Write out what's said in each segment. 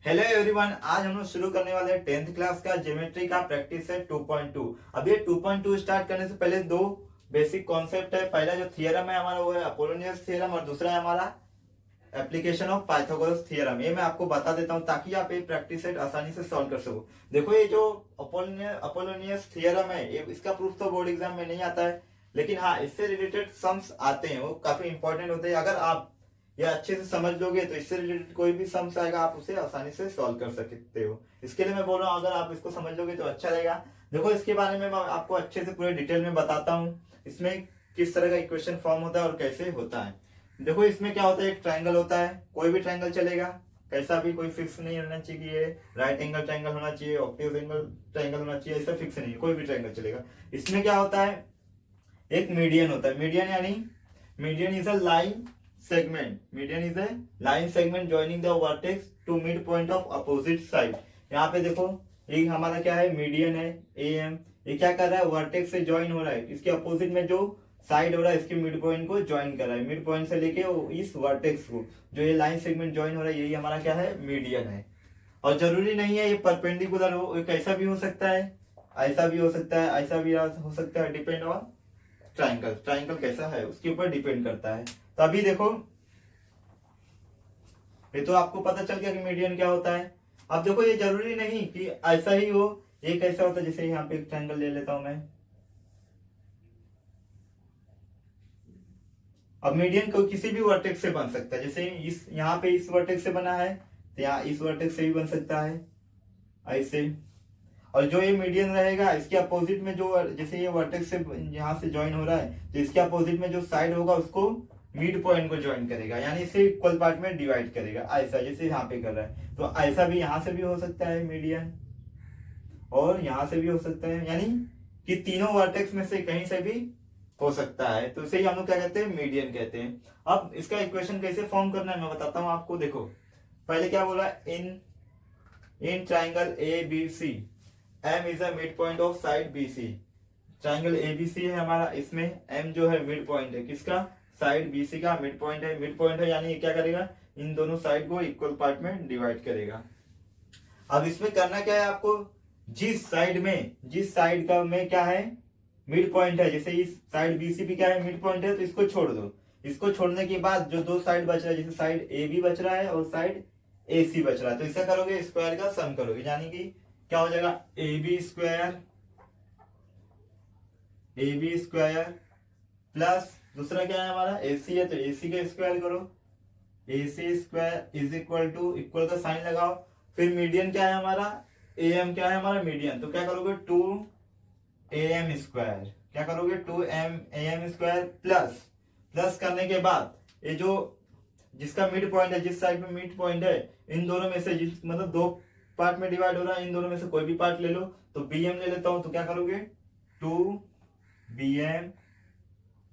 Hello everyone, आज हम लोग शुरू करने वाले हैं 10th क्लास का ज्योमेट्री का प्रैक्टिस है 2.2। अब ये 2.2 स्टार्ट करने से पहले दो बेसिक कॉन्सेप्ट है। पहला जो थियरम है हमारा वो है अपोलोनियस थियरम और दूसरा है हमारा एप्लीकेशन ऑफ पाइथागोरस थियरम। ये मैं आपको बता देता हूँ ताकि आप ये प्रैक्टिस सेट आसानी से सॉल्व कर सको। देखो ये जो अपोलोनियस थियरम है ये इसका प्रूफ तो बोर्ड एग्जाम में नहीं आता है, लेकिन हाँ इससे रिलेटेड सम्स आते हैं, वो काफी इंपॉर्टेंट होते हैं। अगर आप ये अच्छे से समझ लोगे तो इससे रिलेटेड कोई भी सम्स आएगा आप उसे आसानी से सॉल्व कर सकते हो। इसके लिए मैं बोल रहा हूँ अगर आप इसको समझ लोगे तो अच्छा रहेगा। देखो इसके बारे में मैं आपको अच्छे से पूरे डिटेल में बताता हूँ, इसमें किस तरह का इक्वेशन फॉर्म होता है और कैसे होता है। देखो इसमें क्या होता है, एक ट्राइंगल होता है, कोई भी ट्राइंगल चलेगा, कैसा भी, कोई फिक्स नहीं होना चाहिए कि ये राइट एंगल ट्राइंगल होना चाहिए, ऑब्ट्यूज एंगल ट्राइंगल होना चाहिए, ऐसा फिक्स नहीं है, कोई भी ट्राइंगल चलेगा। इसमें क्या होता है, एक मीडियन होता है। मीडियन यानी median is a line segment, median is a line segment joining the vertex to mid point of opposite side. यहाँ पे देखो ये हमारा क्या है, मीडियन है ए एम, ये क्या कर रहा है, वर्टेक्स से ज्वाइन हो रहा है, इसके अपोजिट में जो साइड हो रहा है इसके मिड पॉइंट को ज्वाइन कर रहा है, मिड पॉइंट से लेके इस वर्टेक्स को जो ये लाइन सेगमेंट ज्वाइन हो रहा है यही हमारा क्या है, मीडियन है। और जरूरी नहीं है ये परपेंडिकुलर हो, एक ऐसा भी हो सकता है, ऐसा भी हो सकता है, ऐसा भी हो सकता है, डिपेंड ऑन ट्राइंगल, ट्राइंगल कैसा है उसके ऊपर डिपेंड करता है। तो अभी देखो ये तो आपको पता चल गया कि मीडियन क्या होता है। अब देखो ये जरूरी नहीं कि ऐसा ही हो, एक ऐसा होता है, जैसे यहाँ पे एक ट्राइंगल ले लेता हूं मैं। अब मीडियन को किसी भी वर्टेक्स से बन सकता है, जैसे इस यहाँ पे इस वर्टेक्स से बना है तो यहाँ इस वर्टेक्स से भी बन सकता है ऐसे। और जो ये मीडियन रहेगा इसके अपोजिट में जो, जैसे ये वर्टेक्स से यहाँ से ज्वाइन हो रहा है तो इसके अपोजिट में जो साइड होगा उसको मिड पॉइंट को ज्वाइन करेगा, यानी इसे इक्वल पार्ट में डिवाइड करेगा ऐसा, जैसे यहाँ पे कर रहा है। तो ऐसा भी यहाँ से भी हो सकता है मीडियन, और यहाँ से भी हो सकता है, यानी कि तीनों वर्टेक्स में से कहीं से भी हो सकता है। तो इसे ही हम लोग क्या कहते हैं, मीडियन कहते हैं। अब इसका इक्वेशन कैसे फॉर्म करना है मैं बताता हूँ आपको। देखो पहले क्या बोला, in triangle A B C M is a mid point of side B C. Triangle ABC है हमारा, इसमें एम जो है मिड पॉइंट है किसका, साइड बीसी का मिड पॉइंट है। मिड पॉइंट है यानी ये क्या करेगा, इन दोनों साइड को इक्वल पार्ट में डिवाइड करेगा। अब इसमें करना क्या है आपको, जिस साइड का में क्या है, मिड पॉइंट है, जैसे इस साइड बीसी भी क्या है, मिड पॉइंट है, तो इसको छोड़ दो। इसको छोड़ने के बाद जो दो साइड बच रहा है, जैसे साइड ए बी बच रहा है और साइड ए सी बच रहा है, तो इसका करोगे स्क्वायर का सम करोगे, यानी कि क्या हो जाएगा, ए बी स्क्वायर प्लस दूसरा क्या है हमारा ए सी है, तो ए सी का स्क्वायर करो, A C square is equal to, equal का साइन लगाओ। फिर मीडियन क्या है हमारा, ए एम क्या है हमारा मीडियन, तो क्या करोगे, टू ए एम स्क्वायर, क्या करोगे, two M A M square plus, plus करने के बाद ये जो जिसका मिड पॉइंट है, जिस साइड में मिड पॉइंट है, इन दोनों में से जिस मतलब दो पार्ट में डिवाइड हो रहा है, इन दोनों में से कोई भी पार्ट ले लो। तो बी एम ले लेता हूं, तो क्या करोगे, टू बी एम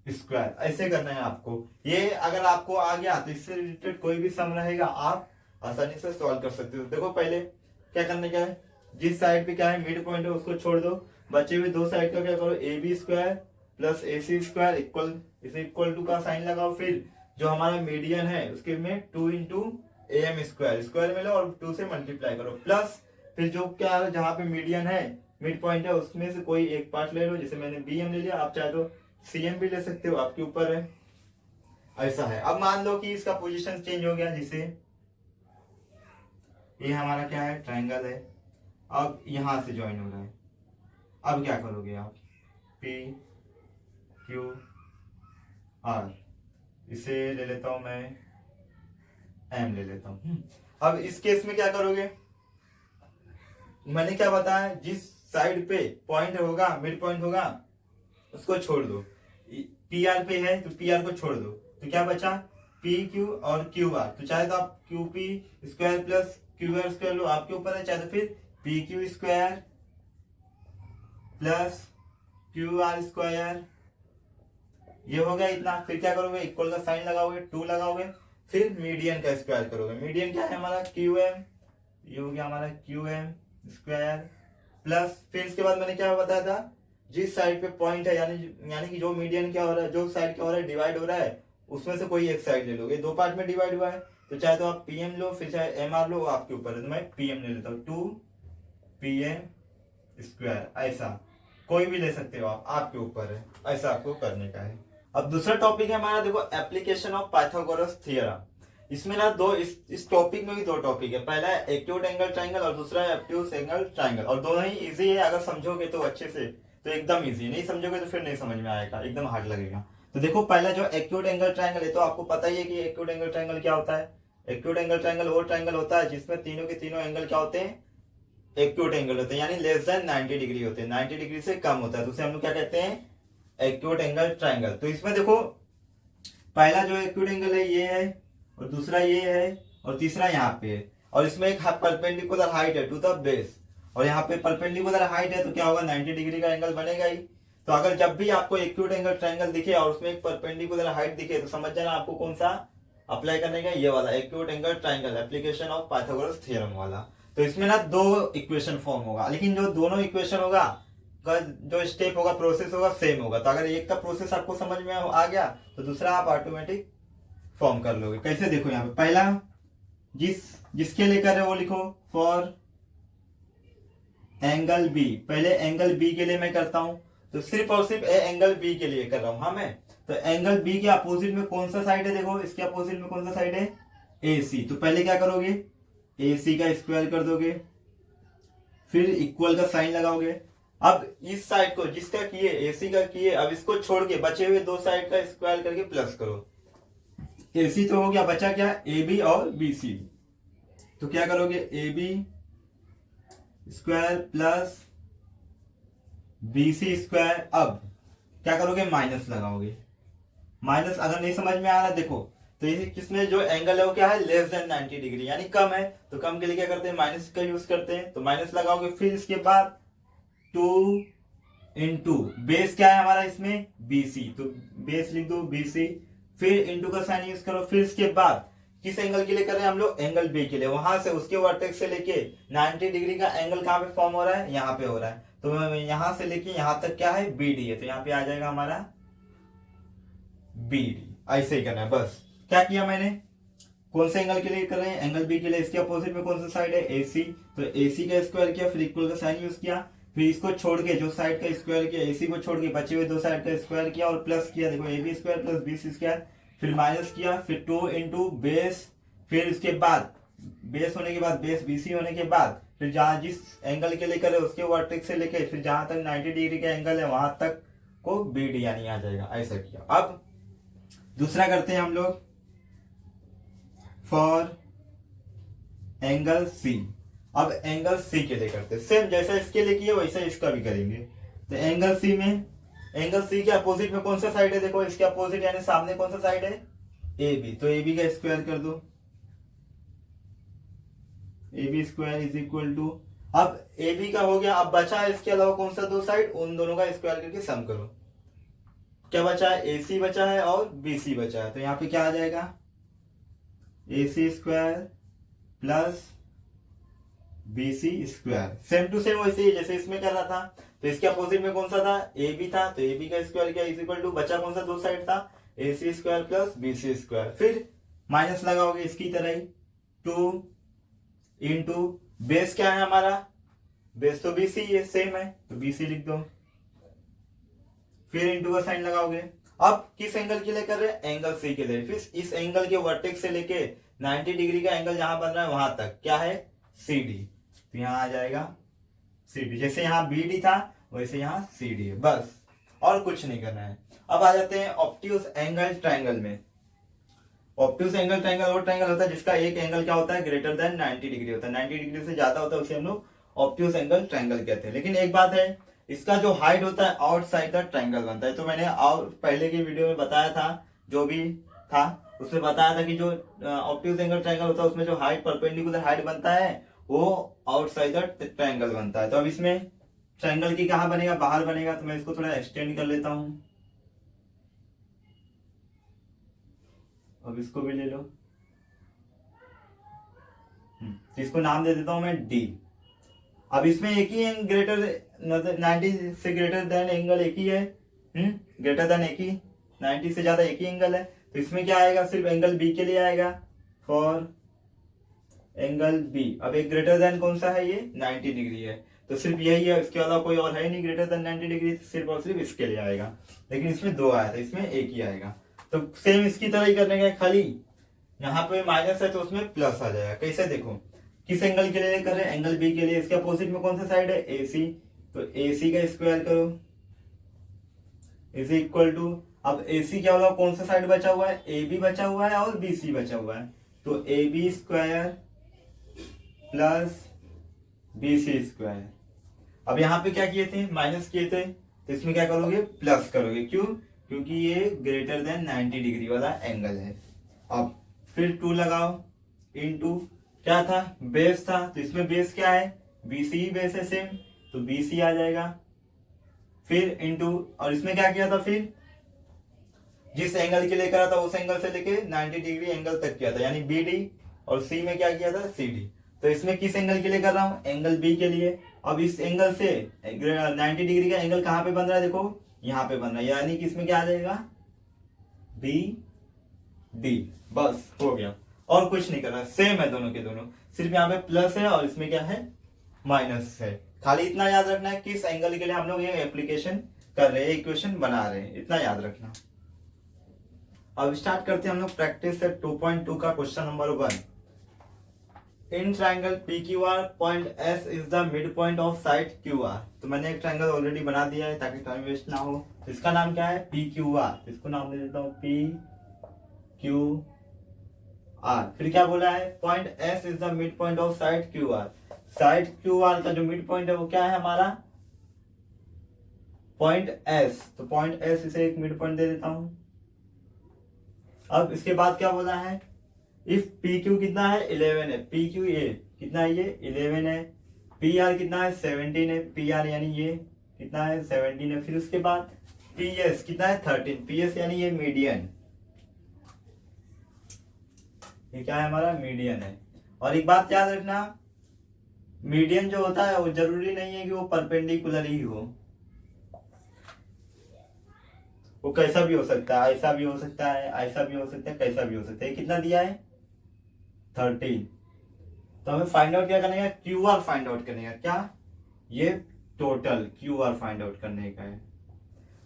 स्क्वायर, ऐसे करना है आपको। ये अगर आपको आ गया तो इससे रिलेटेड कोई भी सम रहेगा आप आसानी से सॉल्व कर सकते हो। देखो पहले क्या करने का है, जिस साइड पे क्या है मिड पॉइंट है उसको छोड़ दो, बचे हुए दो साइड का क्या करो, A B square plus A C square equal, इसे इक्वल टू का साइन लगाओ। फिर जो हमारा मीडियन है उसके में two into A M square, square में लो और टू से मल्टीप्लाई करो, प्लस फिर जो क्या है जहां पे मीडियन है मिड पॉइंट है उसमें से कोई एक पार्ट ले लो, जैसे मैंने बी एम ले लिया, आप चाहे तो सीएम भी ले सकते हो, आपके ऊपर है, ऐसा है। अब मान लो कि इसका पोजीशन चेंज हो गया, जिसे ये हमारा क्या है, ट्राइंगल है, अब यहां से ज्वाइन हो रहा है। अब क्या करोगे आप, पी क्यू आर, इसे ले लेता हूं मैं, एम ले लेता हूं। अब इस केस में क्या करोगे, मैंने क्या बताया, जिस साइड पे पॉइंट होगा मिड पॉइंट होगा उसको छोड़ दो, पी आर पे है तो पी आर को छोड़ दो, तो क्या बचा, पी क्यू और क्यू आर। तो चाहे तो आप Q P square plus Q R square लो, आपके ऊपर है, चाहे तो फिर P Q square plus Q R square, ये हो गया इतना। फिर क्या करोगे, इक्वल का साइन लगाओगे, टू लगाओगे, फिर मीडियन का स्क्वायर करोगे। मीडियन क्या है हमारा, क्यू एम, ये हो गया हमारा क्यू एम स्क्वायर प्लस, फिर इसके बाद मैंने क्या बताया था, जिस साइड पे पॉइंट है, यानी कि जो मीडियन क्या हो रहा है, जो साइड क्या हो रहा है डिवाइड हो रहा है, उसमें से कोई एक साइड ले लोगे, दो पार्ट में डिवाइड हुआ है तो चाहे तो आप PM लो, फिर चाहे MR लो, आपके ऊपर है। तो मैं PM ले लेता हूँ, 2PM², ऐसा कोई भी ले सकते हो आप, आपके ऊपर है, ऐसा आपको करने का है। अब दूसरा टॉपिक है हमारा, देखो एप्लीकेशन ऑफ पाइथागोरस थ्योरम। इसमें ना दो, इस टॉपिक में भी दो टॉपिक है, पहला है एक्यूट एंगल ट्रायंगल और दूसरा है ऑब्ट्यूज एंगल ट्रायंगल, और दोनों ही इजी है, अगर समझोगे तो अच्छे से तो एकदम इजी, नहीं समझोगे तो फिर नहीं समझ में आएगा, एकदम हार्ड लगेगा। तो देखो पहला जो एक्यूट एंगल ट्रायंगल है, तो आपको पता ही है कि एक्यूट एंगल ट्रायंगल क्या होता है। एक्यूट एंगल ट्रायंगल वो ट्रायंगल होता है जिसमें तीनों के तीनों एंगल क्या होते हैं, एक्यूट एंगल होते हैं, यानी लेस देन 90 डिग्री होते हैं, 90 डिग्री से कम होता है, तो उसे हम लोग क्या कहते हैं, एक्यूट एंगल ट्रायंगल। तो इसमें देखो पहला जो एक्यूट एंगल है ये है, और दूसरा ये है, और तीसरा यहाँ पे है, और इसमें एक परपेंडिकुलर हाइट है टू द बेस, और यहाँ पे परपेंडिकुलर हाइट है, तो क्या होगा, 90 डिग्री का एंगल बनेगा ही। तो अगर जब भी आपको एक्यूट एंगल ट्रायंगल दिखे और उसमें एक परपेंडिकुलर हाइट दिखे, तो समझ जाना आपको कौन सा अप्लाई करने का, ये वाला acute angle triangle, application of Pythagoras theorem वाला। तो इसमें ना दो इक्वेशन फॉर्म होगा, लेकिन जो दोनों इक्वेशन होगा का जो स्टेप होगा, प्रोसेस होगा, सेम होगा। तो अगर एक का प्रोसेस आपको समझ में आ गया तो दूसरा आप ऑटोमेटिक फॉर्म कर लोगे। कैसे, देखो यहाँ पे पहला जिसके लेकर है वो लिखो, फॉर एंगल बी, पहले एंगल बी के लिए मैं करता हूं, तो सिर्फ और सिर्फ एंगल बी के लिए कर रहा हूं, हाँ मैं। तो एंगल बी के अपोजिट में कौन सा साइड है, देखो इसके अपोजिट में कौन सा साइड है, AC। तो पहले क्या करोगे, AC का स्क्वायर कर दोगे, फिर इक्वल का साइन लगाओगे। अब इस साइड को जिसका किए, AC का किए, अब इसको छोड़ के बचे हुए दो साइड का स्क्वायर करके प्लस करो। AC तो हो गया, बचा क्या, AB और BC। तो क्या करोगे, AB square plus BC square. अब क्या करोगे, माइनस लगाओगे। माइनस अगर नहीं समझ में आ रहा, देखो तो ये किसमें जो एंगल है वो क्या है, लेस देन 90 डिग्री, यानी कम है, तो कम के लिए क्या करते हैं, माइनस का यूज करते हैं। तो माइनस लगाओगे, फिर इसके बाद 2 इंटू बेस क्या है हमारा इसमें, BC, तो बेस लिख दो BC, फिर इंटू का साइन यूज करो। फिर इसके बाद किस एंगल के लिए कर रहे हैं हम लोग, एंगल बी के लिए, वहां से उसके वर्टेक्स से लेके 90 डिग्री का एंगल कहां पे फॉर्म हो रहा है, यहाँ पे हो रहा है। तो यहां से लेके यहां तक क्या है, BD है, तो यहाँ पे आ जाएगा हमारा BD। ऐसे ही करना है बस। क्या किया मैंने, कौन से एंगल के लिए कर रहे हैं, एंगल बी के लिए, इसके अपोजिट में कौन सा साइड है, AC। तो AC का स्क्वायर किया, फिर इक्वल का साइन यूज किया, फिर इसको छोड़ के जो साइड का स्क्वायर किया, AC को छोड़ के बचे हुए दो साइड का स्क्वायर किया और प्लस किया, देखो AB square plus BC square, फिर माइनस किया, फिर 2 इंटू बेस, फिर इसके बाद बेस होने के बाद, बेस BC होने के बाद, फिर जहां जिस एंगल के लिए करे उसके वर्टेक्स से लेके फिर जहां तक 90 डिग्री का एंगल है वहां तक को BD यानी आ जाएगा, ऐसा किया। अब दूसरा करते हैं हम लोग, फॉर एंगल C। अब एंगल C के लिए करते हैं, सेम जैसा इसके लिए किया वैसा इसका भी करेंगे। तो एंगल C में, एंगल C के अपोजिट में कौन सा साइड है, देखो इसके अपोजिट यानी सामने कौन सा साइड है, AB। तो AB का स्क्वायर कर दो, AB square is equal to, अब AB का हो गया, अब बचा है इसके अलावा कौन सा दो साइड, उन दोनों का स्क्वायर करके सम करो। क्या बचा है, AC बचा है और BC बचा है, तो यहाँ पे क्या आ जाएगा, AC square plus BC square, same to same वैसे ही जैसे इसमें कर रहा था। तो इसके अपोजिट में कौन सा था, AB था, तो AB का स्क्वायर किया इज इक्वल टू, बचा कौन सा दो साइड था, AC square plus BC square, फिर माइनस लगाओगे इसकी तरह ही, 2 इंटू बेस क्या है हमारा, बेस तो BC है, सेम है, तो BC लिख दो, फिर इंटू का साइन लगाओगे। अब किस एंगल के लिए कर रहे हैं, एंगल C के लिए, फिर इस एंगल के वर्टेक्स से लेके 90 डिग्री का एंगल जहां बन रहा है वहां तक क्या है, CD। तो यहां आ जाएगा CD, जैसे यहां BD था वैसे यहां CD है, बस और कुछ नहीं करना है। अब आ जाते हैं ऑब्ट्यूज एंगल ट्रायंगल में। ऑब्ट्यूज एंगल ट्रायंगल वो ट्रायंगल होता है जिसका एक एंगल क्या होता है, ग्रेटर देन 90 डिग्री होता है, 90 डिग्री से ज्यादा होता है उसे हम लोग ऑब्ट्यूज एंगल ट्रायंगल कहते हैं। लेकिन एक बात है, इसका जो हाइट होता है आउटसाइड द ट्रायंगल बनता है। तो मैंने और पहले की वीडियो में बताया था, जो भी था उसमें बताया था कि जो ऑब्ट्यूज एंगल ट्रायंगल होता है उसमें जो हाइट परपेंडिकुलर हाइट बनता है वो आउटसाइड द ट्रायंगल बनता है। तो अब इसमें ट्रायंगल की कहां बनेगा, बाहर बनेगा, तो मैं इसको थोड़ा एक्सटेंड कर लेता हूं। अब इसको भी ले लो, इसको नाम दे देता हूं मैं D। अब इसमें एक ही ग्रेटर 90 से ग्रेटर देन एंगल एक ही है, ग्रेटर देन एक ही, 90 से ज्यादा एक ही एंगल है, तो इसमें क्या आएगा, सिर्फ एंगल B के लिए आएगा। For angle B. अब एक ग्रेटर देन कौन सा है, ये 90 डिग्री है, तो सिर्फ यही है, इसके अलावा कोई और है नहीं ग्रेटर देन 90 डिग्री, सिर्फ और सिर्फ इसके लिए आएगा। लेकिन इसमें दो आया था, इसमें एक ही आएगा। तो सेम इसकी तरह ही करने का, खाली यहाँ पे माइनस है तो उसमें प्लस आ जाएगा। कैसे देखो, किस एंगल के लिए कर रहे हैं, एंगल बी के लिए। इसके अपोजिट में कौन सा साइड है, AC, तो AC का स्क्वायर करो इज इक्वल टू, अब AC क्या होगा, कौन सा साइड बचा हुआ है, AB बचा हुआ है और BC बचा हुआ है, तो AB square plus BC square. अब यहाँ पे क्या किए थे, माइनस किए थे, तो इसमें क्या करोगे, प्लस करोगे। क्यों, क्योंकि ये ग्रेटर देन 90 डिग्री वाला एंगल है। अब फिर 2 लगाओ, इनटू क्या था, बेस था, तो इसमें बेस क्या है, BC ही बेस है सेम, तो BC आ जाएगा। फिर इनटू, और इसमें क्या किया था, फिर जिस एंगल के लिए करा था उस एंगल से लेके 90 डिग्री एंगल तक किया था, यानी BD, और C में क्या किया था, CD। तो इसमें किस एंगल के लिए कर रहा हूं, एंगल B के लिए। अब इस एंगल से 90 डिग्री का एंगल कहां पे बन रहा है, देखो यहां पे बन रहा है, यानी कि इसमें क्या आ जाएगा, BD। बस हो गया, और कुछ नहीं करना, सेम है दोनों के दोनों, सिर्फ यहाँ पे प्लस है और इसमें क्या है, माइनस है। खाली इतना याद रखना है किस एंगल के लिए हम लोग ये एप्लीकेशन कर रहे हैं, इक्वेशन बना रहे हैं, इतना याद रखना। अब स्टार्ट करते हैं हम लोग प्रैक्टिस से 2.2 का question number 1। In triangle PQR point S is the mid point of side QR। तो मैंने एक ट्राइंगल ऑलरेडी बना दिया है ताकि टाइम वेस्ट ना हो। इसका नाम क्या है, PQR, इसको नाम दे देता हूँ PQR। फिर क्या बोला है, point S is the mid point of side QR। Side QR का जो मिड पॉइंट है वो क्या है हमारा, पॉइंट S, तो पॉइंट S इसे एक मिड पॉइंट दे देता हूं। अब इसके बाद क्या बोला है, इफ PQ कितना है, 11 है, PQA कितना है, ये 11 है, PR कितना है, 17 है, PR यानी ये कितना है, 17 है। फिर उसके बाद PS कितना है, 13, PS यानी ये मीडियन, ये क्या है हमारा, मीडियन है। और एक बात याद रखना, मीडियन जो होता है वो जरूरी नहीं है कि वो परपेंडिकुलर ही हो, वो कैसा भी हो सकता है, ऐसा भी हो सकता है, ऐसा भी हो सकता है, कैसा भी हो सकता है। कितना दिया है, 13। तो हमें फाइंड आउट क्या करने का, QR फाइंड आउट करने का, क्या, ये टोटल QR फाइंड आउट करने का है।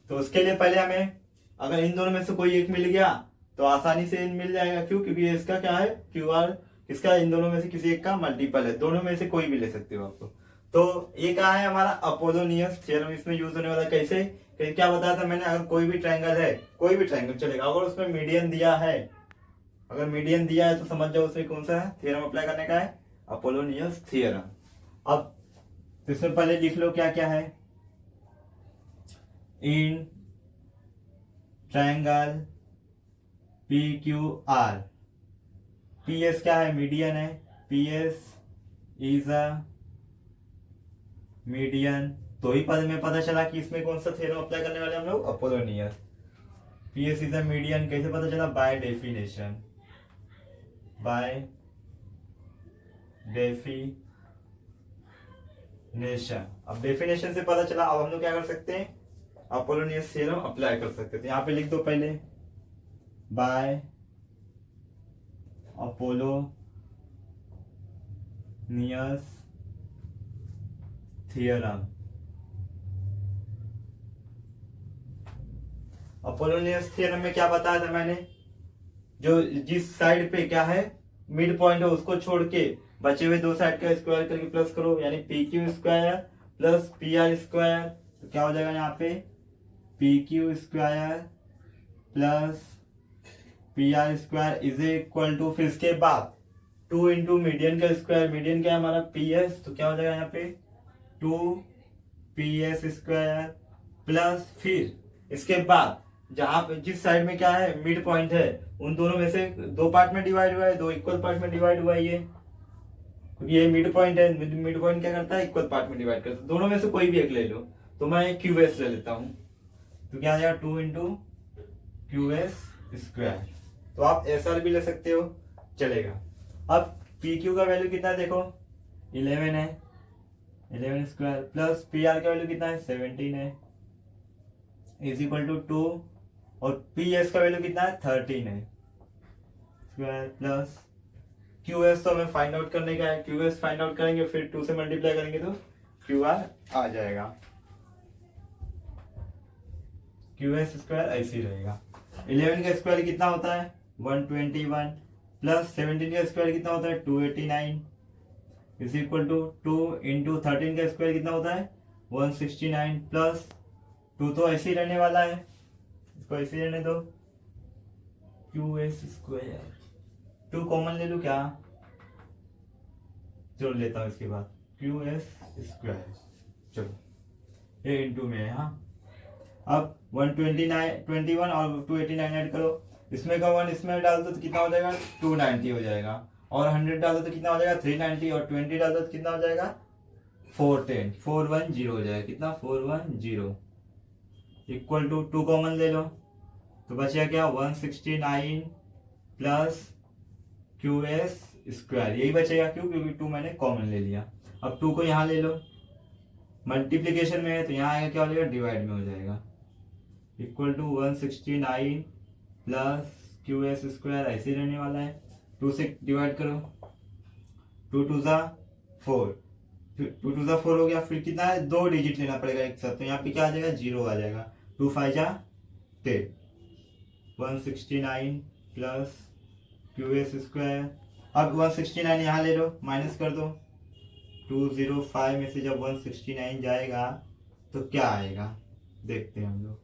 तो उसके लिए पहले हमें, अगर इन दोनों में से कोई एक मिल गया तो आसानी से मिल जाएगा। क्यों, क्योंकि इसका क्या है, QR इसका इन दोनों में से किसी एक का मल्टीपल है, दोनों में से कोई भी ले सकते हो आपको। तो ये क्या है हमारा अपोलोनियस थ्योरम, इसमें यूज होने वाला। कैसे, क्या बताया था मैंने, अगर कोई भी ट्रायंगल है, कोई भी ट्रायंगल चलेगा, अगर उसमें मीडियन दिया है, अगर मीडियन दिया है तो समझ जाओ उसमें कौन सा थ्योरम अप्लाई करने का है, अपोलोनियस थ्योरम। अब इसमें पहले लिख लो क्या क्या है, इन ट्रायंगल PQR, PS क्या है, मीडियन है, PS इज अ मीडियन। तो ही पद में पता चला कि इसमें कौन सा थ्योरम अप्लाई करने वाले हम लोग, Apollonius. PS is a median कैसे पता चला, बाय डेफिनेशन, बाय डेफिनेशन। अब डेफिनेशन से पता चला, अब हम लोग क्या कर सकते हैं, अपोलोनियस थ्योरम अप्लाई कर सकते हैं। तो यहाँ पे लिख दो पहले, by Apollonius theorem. Apollonius theorem में क्या बताया था मैंने, जो जिस साइड पे क्या है मिड पॉइंट है उसको छोड़ के बचे हुए दो साइड का स्क्वायर करके प्लस करो, यानी PQ square plus PR square. तो क्या हो जाएगा यहाँ पे, PQ square plus PR square is equal to, फिर इसके बाद 2 इंटू मीडियन का स्क्वायर, मीडियन क्या है हमारा PS, तो क्या हो जाएगा यहाँ पे 2PS स्क्वायर प्लस, फिर इसके बाद जहां पे जिस साइड में क्या है मिड पॉइंट है उन दोनों में से दो पार्ट में डिवाइड हुआ है, दो इक्वल पार्ट में डिवाइड हुआ है ये, क्योंकि ये मिड पॉइंट है, मिड पॉइंट क्या करता है, इक्वल पार्ट में डिवाइड करता है। दोनों में से कोई भी एक ले लो, तो मैं QS ले लेता हूं, तो क्या आ जाएगा 2 इंटू QS स्क्वायर। तो आप SR भी ले सकते हो, चलेगा। अब PQ का वैल्यू कितना है देखो, 11 है, 11 स्क्वायर प्लस PR का वैल्यू कितना है, 17 है, इज इक्वल टू 2, और PS का वैल्यू कितना है, 13 है, स्क्वायर प्लस क्यू एस तो हमें फाइंड आउट करने का है, क्यू एस फाइंड आउट करेंगे, फिर 2 से मल्टीप्लाई करेंगे तो क्यू आर आ जाएगा। क्यू एस स्क्वायर ऐसे ही रहेगा। 11 का स्क्वायर कितना होता है 121 प्लस 17 का स्क्वायर कितना होता है 289 इज इक्वल टू 2 इंटू 13 का स्क्वायर कितना होता है 169 प्लस 2 तो ऐसे ही रहने वाला है, इसको ऐसे ही रहने दो, क्यू एस स्क्वायर 2 कॉमन ले लूँ क्या, जोड़ लेता हूँ इसके बाद क्यू एस स्क्वायर। चलो ये इंटू में है। हाँ अब 121 और 289 ऐड करो, इसमें का 1 इसमें डाल दो तो कितना हो जाएगा 290 हो जाएगा, और 100 डाल दो तो कितना हो जाएगा 390, और 20 डाल दो तो कितना हो जाएगा 410 410 हो जाएगा, कितना 410 इक्वल टू 2 कॉमन ले लो तो बचेगा क्या 169 प्लस क्यू एस स्क्वायर, यही बचेगा क्यों, क्योंकि 2 मैंने कॉमन ले लिया। अब 2 को यहाँ ले लो, मल्टीप्लीकेशन में है तो यहाँ आएगा क्या हो जाएगा डिवाइड में हो जाएगा, equal to 169 plus Q S square ऐसे ही रहने वाला है, 2 से डिवाइड करो, 2 2 ज़ा 4, 2 2 ज़ा 4 हो गया, फिर कितना है 2 डिजिट लेना पड़ेगा एक साथ, तो यहाँ पे क्या आ जाएगा 0 आ जाएगा, 2 5 जा 10, 169 प्लस क्यू एस स्क्वायर। अब 169 यहाँ ले लो माइनस कर दो, 205 में से जब 169 जाएगा तो क्या आएगा देखते हैं हम लोग।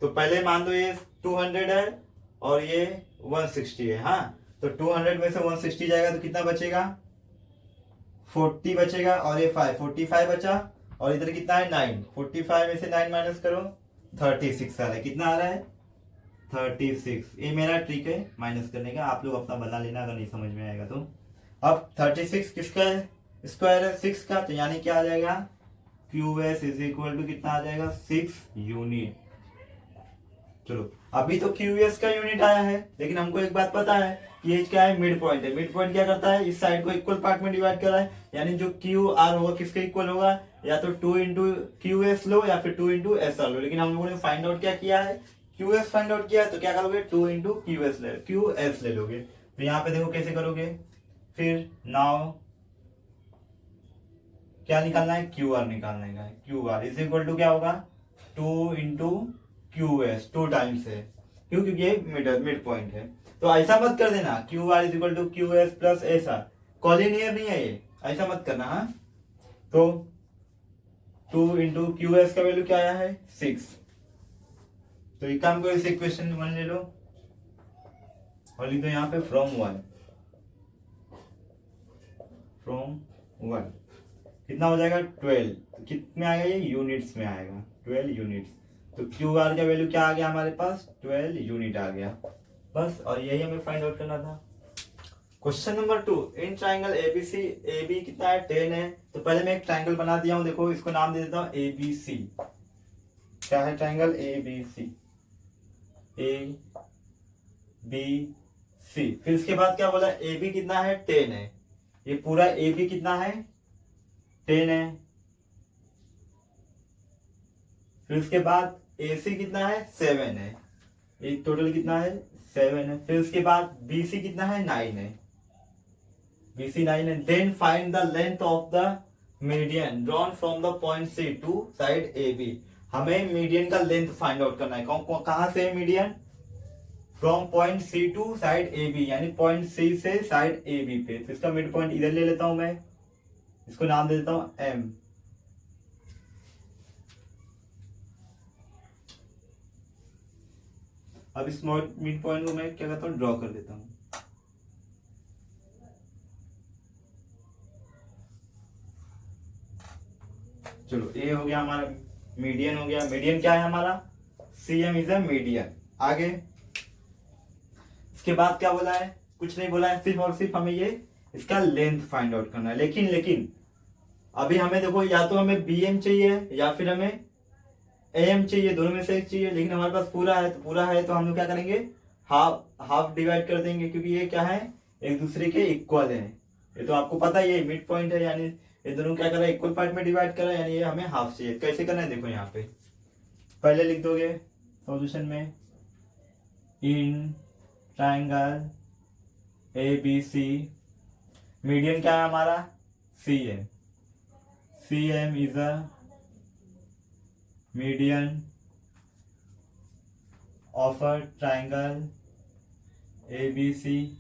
तो पहले मान लो ये 200 है और ये 160 है। हाँ तो 200 में से 160 जाएगा तो कितना बचेगा 40 बचेगा, और ये 5 45 बचा, और इधर कितना है 9, 45 में से 9 माइनस करो 36 आ रहा है, कितना आ रहा है 36। ये मेरा ट्रिक है माइनस करने का, आप लोग अपना बना लेना अगर नहीं समझ में आएगा तो। अब 36 किसका है स्क्वायर है 6 का, तो यानी क्या आ जाएगा Q S is equal to कितना आ जाएगा 6 यूनिट। चलो अभी तो क्यू एस का यूनिट आया है, लेकिन हमको एक बात पता है कि ये क्या है मिड पॉइंट है। मिड पॉइंट क्या करता है इस साइड को इक्वल पार्ट में डिवाइड कर रहा है, यानी जो क्यू आर होगा किसके इक्वल होगा, या तो 2 इंटू क्यू एस लो या फिर 2 इंटू एस आर लो। लेकिन हम लोगों ने फाइंड आउट क्या किया है क्यू एस फाइंड आउट किया है, तो क्या करोगे 2 इंटू क्यू एस ले लोगे। तो यहाँ पे देखो कैसे करोगे, फिर नाउ क्या निकालना है क्यू आर निकालने का है, Q R is equal to क्या होगा 2 इंटू क्यू एस 2 टाइम्स है, क्यों क्योंकि ये मिड पॉइंट है। तो ऐसा मत कर देना Q R is equal to Q S plus S R, collinear नहीं है ये, ऐसा मत करना। हाँ तो 2 इंटू क्यू एस का वैल्यू क्या आया है 6, तो एक काम करो इस इक्वेशन 1 ले लो और लिख दो यहाँ पे फ्रॉम 1 कितना हो जाएगा 12, तो कितने आएगा ये यूनिट्स में आएगा 12 यूनिट्स। तो क्यू आर का वैल्यू क्या आ गया हमारे पास 12 यूनिट आ गया बस, और यही हमें फाइंड आउट करना था। क्वेश्चन नंबर 2, इन ट्राइंगल एबीसी AB कितना है 10 है, तो पहले मैं एक ट्राइंगल बना दिया हूं, देखो इसको नाम दे देता हूं ABC। क्या है ट्राइंगल ABC, ABC। फिर इसके बाद क्या बोला AB कितना है 10 है, ये पूरा AB कितना है 10 है। फिर उसके बाद AC कितना है 7 है, ये टोटल कितना है 7 है। फिर उसके बाद BC कितना है 9 है, BC 9 है। Then find the length of the median drawn from the point C to side AB। हमें मीडियन का लेंथ फाइंड आउट करना है, कहां से median from point C to side AB, यानी पॉइंट C से साइड AB पे। तो इसका मिड पॉइंट इधर ले लेता हूं मैं, इसको नाम दे देता हूं M। अब इस मिड पॉइंट को मैं क्या करता हूँ ड्रॉ कर देता हूँ। चलो ये हो गया हमारा मीडियन हो गया। मीडियन क्या है हमारा CM इज अ मीडियन। आगे इसके बाद क्या बोला है, कुछ नहीं बोला है, सिर्फ और सिर्फ हमें ये इसका लेंथ फाइंड आउट करना है। लेकिन अभी हमें देखो या तो हमें BM चाहिए या फिर हमें AM चाहिए, दोनों में से एक चाहिए। लेकिन हमारे पास पूरा है तो हम लोग क्या करेंगे हाफ डिवाइड कर देंगे, क्योंकि ये क्या है एक दूसरे के इक्वल है। ये तो आपको पता ही है मिड पॉइंट है, यानी ये दोनों क्या कर रहा है इक्वल पार्ट में डिवाइड कर रहा है, यानी ये हमें हाफ चाहिए। कैसे करना है देखो यहाँ पे पहले लिख दोगे सॉल्यूशन में, in triangle A B C, median क्या है हमारा C M, C M is a median of a triangle A B C,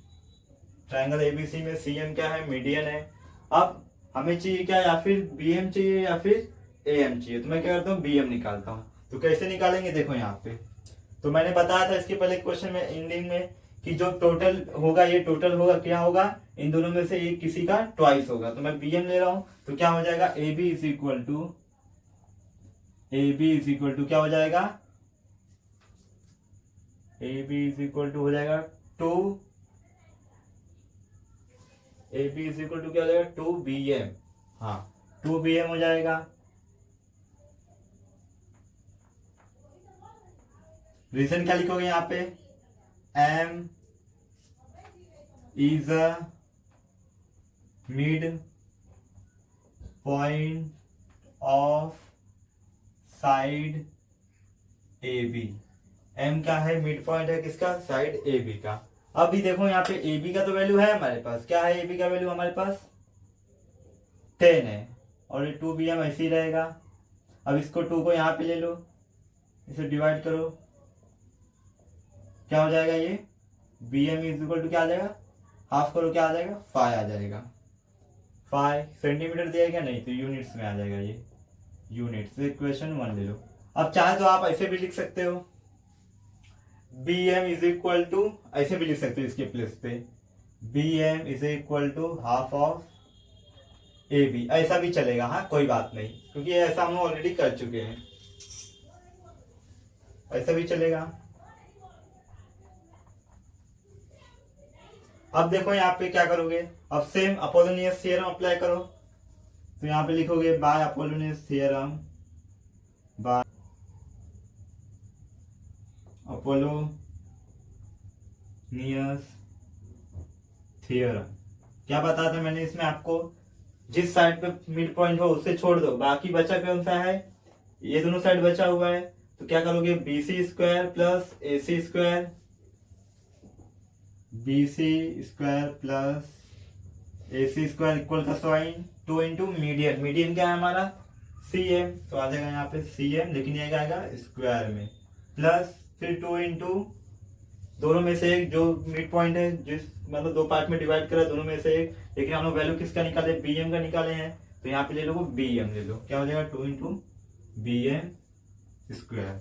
triangle A B C में सी एम क्या है मीडियन है। अब हमें चाहिए क्या, या फिर बी एम चाहिए या फिर ए एम चाहिए, तो मैं क्या करता हूँ बी एम निकालता हूँ। तो कैसे निकालेंगे देखो यहाँ पे, तो मैंने बताया था इसके पहले क्वेश्चन में एंडिंग में कि जो टोटल होगा ये टोटल होगा क्या होगा, इन दोनों में से एक किसी का ट्वाइस होगा। तो मैं बी एम ले रहा हूं, तो क्या हो जाएगा A B is equal to, A B is equal to क्या हो जाएगा, A B is equal to हो जाएगा two, A B is equal to क्या हो जाएगा टू बी एम, हाँ टू बी एम हो जाएगा। रीजन क्या लिखोगे यहाँ पे, M is a mid point of side A B, M क्या है मिड पॉइंट है किसका, साइड ए बी का। अभी देखो यहाँ पे ए बी का तो वैल्यू है हमारे पास, क्या है ए बी का वैल्यू हमारे पास 10 है, और ये 2bm ऐसे ही रहेगा। अब इसको 2 को यहाँ पे ले लो, इसे डिवाइड करो, क्या हो जाएगा ये bm इज इक्वल टू क्या आ जाएगा, हाफ करो क्या आ जाएगा 5 आ जाएगा। 5 सेंटीमीटर दिया गया नहीं तो यूनिट्स में आ जाएगा ये, यूनिट्स। इक्वेशन 1 ले लो। अब चाहे तो आप ऐसे भी लिख सकते हो, bm इज इक्वल टू, ऐसे भी लिख सकते हो इसके प्लेस पे, bm is equal to half of A B, ऐसा भी चलेगा, हाँ कोई बात नहीं, क्योंकि ऐसा हम ऑलरेडी कर चुके हैं, ऐसा भी चलेगा। अब देखो यहाँ पे क्या करोगे, अब सेम अपोलोनियस थ्योरम अप्लाई करो, तो यहाँ पे लिखोगे by Apollonius theorem, by Apollonius theorem. क्या बताया था मैंने इसमें आपको, जिस साइड पे मिड पॉइंट हो उससे छोड़ दो, बाकी बचा कौन सा है, ये दोनों साइड बचा हुआ है, तो क्या करोगे B C square plus A C square, B C square plus A C square equal का साइन 2 इंटू मीडियन, मीडियन क्या है हमारा सी एम, तो आ जाएगा यहाँ पे सी एम, लेकिन ये क्या आएगा स्क्वायर में, प्लस फिर 2 इंटू दोनों में से एक जो मिड पॉइंट है, जिस मतलब दो पार्ट में डिवाइड करा दोनों में से एक, लेकिन हम लोग वैल्यू किसका निकाले बी एम का निकाले हैं, तो यहाँ पे ले लो बी एम ले लो, क्या हो जाएगा 2 into B M square.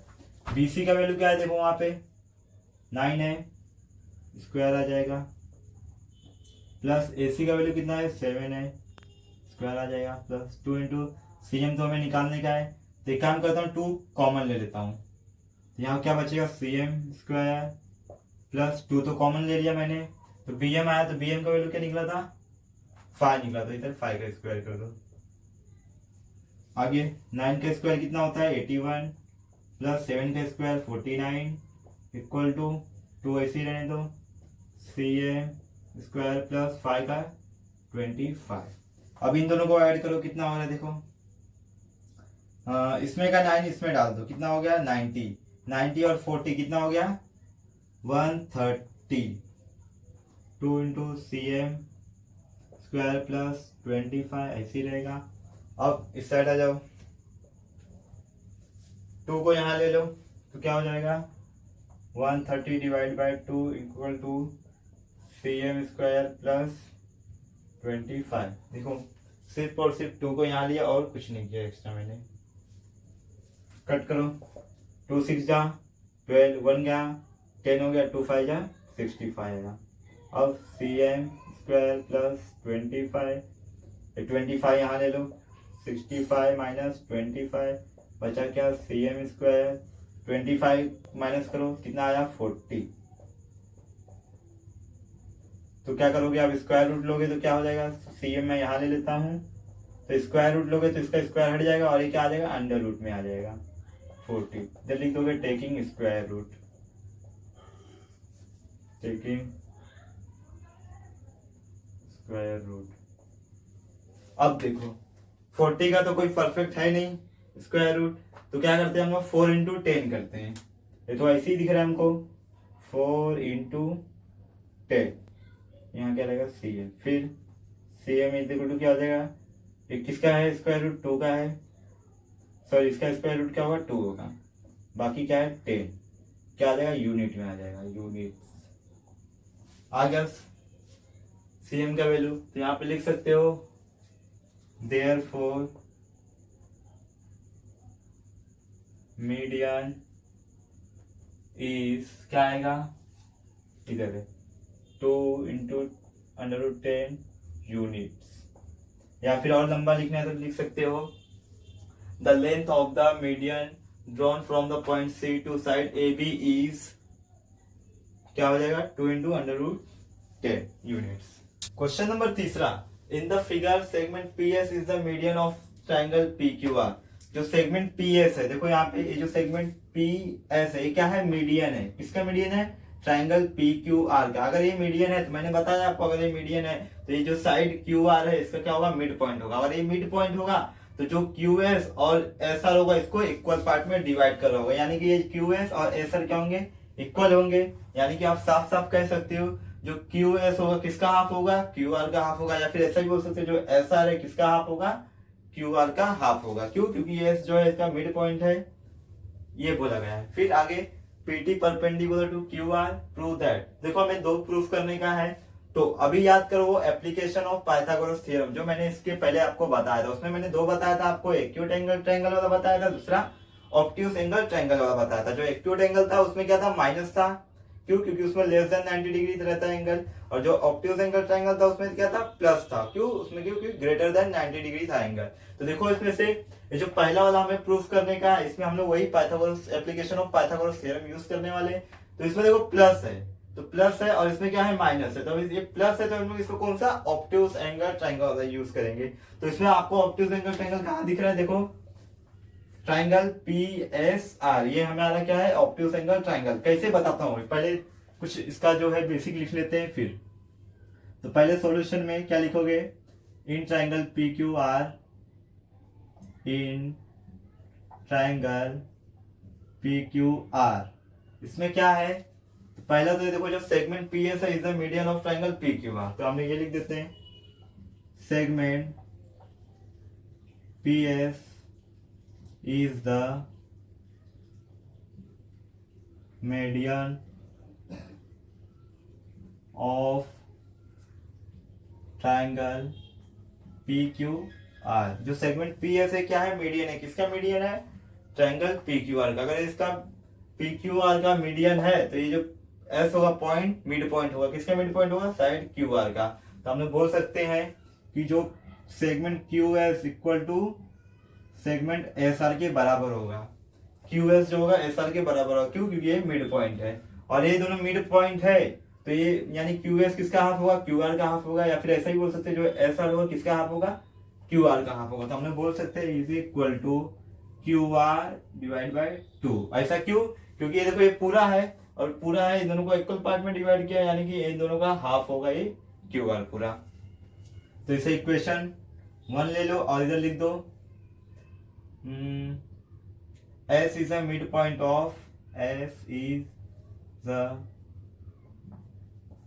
B C का वैल्यू क्या है देखो वहां पे 9 है, स्क्वायर आ जाएगा, प्लस ए सी का वैल्यू कितना है 7 है, स्क्वायर आ जाएगा, प्लस 2 इंटू सी एम तो हमें निकालने का है, तो एक काम करता हूँ 2 कॉमन ले लेता हूँ, तो यहाँ क्या बचेगा सी एम स्क्वायर प्लस 2 तो कॉमन ले लिया मैंने, तो बी एम आया, तो बी एम का वैल्यू क्या निकला था 5 निकला, तो इधर 5 का स्क्वायर कर दो। आगे 9 का स्क्वायर कितना होता है 81, प्लस 7 का स्क्वायर 49 इक्वल टू 2 ऐसे ही रहने दो, सी एम स्क्वायर प्लस 5 का 25। अब इन दोनों को ऐड करो कितना हो रहा है देखो, इसमें का 9 इसमें डाल दो, कितना हो गया 90, 90 और 40 कितना हो गया 130, 2 into C M square plus 25 ऐसे ही रहेगा। अब इस साइड आ जाओ, 2 को यहाँ ले लो, तो क्या हो जाएगा 130 divide by 2 equal to C M square plus 25। देखो सिर्फ और सिर्फ 2 को यहाँ लिया और कुछ नहीं किया एक्स्ट्रा मैंने। कट करो, 2 6 जा 12, 1 गया 10 हो गया, 2 5 जा 65 आएगा। अब सी एम स्क्वायर प्लस 25 यहाँ ले लो, 65 माइनस 25 बचा क्या सी एम स्क्वायर, 25 माइनस करो कितना आया 40। तो क्या करोगे आप स्क्वायर रूट लोगे तो क्या हो जाएगा, सी एम मैं यहाँ ले लेता हूँ, तो स्क्वायर रूट लोगे तो इसका स्क्वायर हट जाएगा और ये क्या आ जाएगा अंडर रूट में आ जाएगा 40। इधर लिख दोगे taking square root, taking square root. अब देखो 40 का तो कोई परफेक्ट है नहीं स्क्वायर रूट, तो क्या करते हैं हम 4 इंटू 10 करते हैं, ये तो ऐसे ही दिख रहा है हमको 4 इंटू 10, यहाँ क्या रहेगा सी एम, फिर C M is equal to क्या हो जाएगा, ये किसका है स्क्वायर रूट 2 का है, सॉरी इसका स्क्वायर रूट क्या होगा 2 होगा, बाकी क्या है 10, क्या आ जाएगा यूनिट में आ जाएगा, यूनिट आ गया सी एम का वैल्यू। तो यहाँ पे लिख सकते हो देयरफॉर मीडियन इज क्या आएगा, इधर है 2 इंटू अंडर रूट 10 यूनिट्स, या फिर और लंबा लिखना है तो लिख सकते हो the length of the median drawn from the point C to side A B is क्या हो जाएगा 2 into under root 10 units. Question number तीसरा, in the figure segment P S is the median of triangle P Q R. जो segment P S है, देखो यहाँ पे ये जो सेगमेंट पी एस है ये क्या है, मीडियन है, किसका मीडियन है, ट्राइंगल पी क्यू आर का। अगर ये मीडियन है तो मैंने बताया आपको, अगर ये मीडियन है तो ये जो साइड क्यू आर है इसका क्या होगा, मिड पॉइंट होगा। अगर ये मिड पॉइंट होगा तो जो क्यू एस और एस आर होगा इसको इक्वल पार्ट में डिवाइड कर रहा होगा, यानी कि ये क्यू एस और एस आर क्या होंगे, इक्वल होंगे। यानी कि आप साफ साफ कह सकते हो जो क्यू एस होगा किसका हाफ होगा, क्यू आर का हाफ होगा, या फिर ऐसा भी बोल सकते हो जो एस आर है किसका हाफ होगा, क्यू आर का हाफ होगा। क्यों, क्योंकि ये जो है इसका मिड पॉइंट है, ये बोला गया है। फिर आगे PT perpendicular to Q R, prove that. देखो हमें दो प्रूफ करने का है, तो अभी याद करो वो एप्लीकेशन ऑफ पाइथागोरस थ्योरम जो मैंने इसके पहले आपको बताया था, उसमें मैंने दो बताया था आपको, एक्यूट एंगल ट्रायंगल वाला बताया था, दूसरा ऑब्ट्यूज एंगल ट्रायंगल वाला बताया था। जो एक्यूट एंगल था उसमें क्या था, माइनस था, क्यों, क्योंकि उसमें लेस देन 90 डिग्री रहता है एंगल, और जो ऑब्ट्यूज एंगल ट्रायंगल था उसमें क्या था, प्लस था, क्यों, उसमें क्योंकि ग्रेटर देन 90 डिग्री था एंगल। तो देखो इसमें से ये जो पहला वाला हमें प्रूफ करने का है, इसमें हम लोग वही Pythagoras application of Pythagoras theorem use करने वाले। तो इसमें देखो प्लस है, तो प्लस है, और इसमें क्या है, माइनस है, तो ये प्लस है तो हम लोग इसको कौन सा, ऑब्ट्यूज एंगल ट्रायंगल वाला यूज करेंगे। तो इसमें आपको ऑब्ट्यूज एंगल ट्रायंगल कहाँ दिख रहा है, देखो ट्राइंगल पी एस आर, ये हमारा क्या है, ऑब्ट्यूज एंगल ट्राइंगल। कैसे बताता हूँ, पहले कुछ इसका जो है बेसिक लिख लेते हैं। फिर तो पहले सॉल्यूशन में क्या लिखोगे, in triangle P Q are, in triangle P Q are, इसमें क्या है, तो पहला तो ये देखो जो सेगमेंट पी एस है is the median of triangle P Q R, तो हमने ये लिख देते हैं segment P S is the median of triangle PQR। जो सेगमेंट PS है क्या है, मीडियन है, किसका मीडियन है, ट्रायंगल PQR का। अगर इसका PQR का मीडियन है तो ये जो S होगा पॉइंट, मिड पॉइंट होगा, किसका मिड पॉइंट होगा, साइड QR का। तो हम लोग बोल सकते हैं कि जो segment QS equal to segment S R के बराबर होगा, क्यू एस जो होगा एस आर के बराबर होगा, क्यों, क्योंकि ये मिड पॉइंट है और ये दोनों मिड पॉइंट है, तो ये यानी क्यू एस किसका हाफ होगा, क्यू आर का हाफ होगा, या फिर ऐसा ही बोल सकते हैं जो एस आर होगा किसका हाफ होगा, क्यू आर का हाफ होगा। तो हमने बोल सकते हैं is equal to Q R divide by 2। ऐसा क्यों, क्योंकि ये देखो ये पूरा है और पूरा है, इन दोनों को इक्वल पार्ट में डिवाइड किया, यानी कि इन दोनों का हाफ होगा ये क्यू आर पूरा। तो इसे इक्वेशन 1 ले लो और इधर लिख दो S is a midpoint of, S is the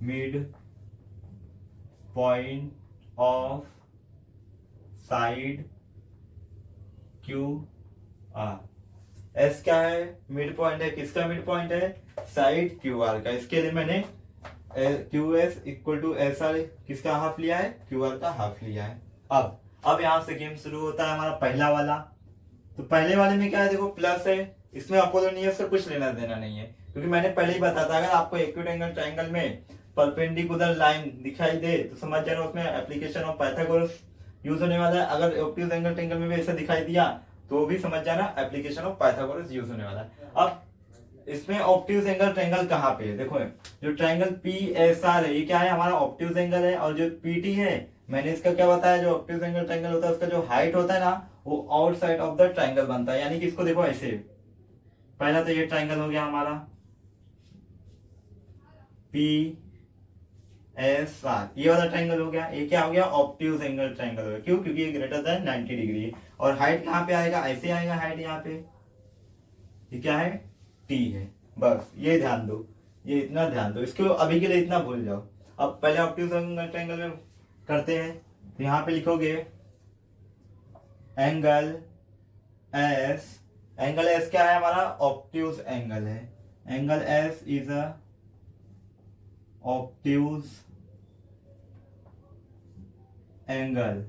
midpoint of side QR। S क्या है, मिड पॉइंट है, किसका मिड पॉइंट है, साइड QR का। इसके लिए मैंने QS इक्वल टू SR किसका हाफ लिया है, QR का हाफ लिया है। अब यहाँ से गेम शुरू होता है हमारा पहला वाला। तो पहले वाले में क्या है, देखो प्लस है, इसमें अपोलोनियस से कुछ लेना देना नहीं है, क्योंकि मैंने पहले ही बताया था अगर आपको एक्यूट एंगल ट्रायंगल में परपेंडिकुलर लाइन दिखाई दे तो समझ जाना उसमें एप्लीकेशन ऑफ पाइथागोरस यूज होने वाला है। अगर ऑब्ट्यूज एंगल ट्रायंगल में भी ऐसा दिखाई दिया तो भी समझ जाना एप्लीकेशन ऑफ पाइथागोरस यूज होने वाला है। अब इसमें ऑब्ट्यूज एंगल ट्रायंगल कहाँ पे है, देखो जो ट्रायंगल पी एस आर है ये क्या है, हमारा ऑब्ट्यूज एंगल है, और जो पीटी है मैंने इसका क्या बताया, जो ऑब्ट्यूज एंगल ट्रायंगल होता है उसका जो हाइट होता है ना वो आउटसाइड ऑफ द ट्रायंगल बनता है। यानी कि इसको देखो ऐसे, पहला तो ये ट्रायंगल हो गया हमारा पी एस आर, ये वाला ट्रायंगल हो गया, ये क्या हो गया, ऑब्ट्यूज एंगल ट्रायंगल हो गया। क्यों, क्योंकि ये ग्रेटर देन 90 डिग्री है, और हाइट कहाँ पे आएगा, ऐसे आएगा हाइट, यहाँ पे ये क्या है, टी है। बस ये ध्यान दो, ये इतना ध्यान दो, इसको अभी के लिए इतना भूल जाओ। अब पहले ऑब्ट्यूज ट्रायंगल में करते हैं, तो यहाँ पे लिखोगे एंगल एस। एंगल एस क्या है हमारा? ऑब्ट्यूज एंगल है। Angle S is a obtuse angle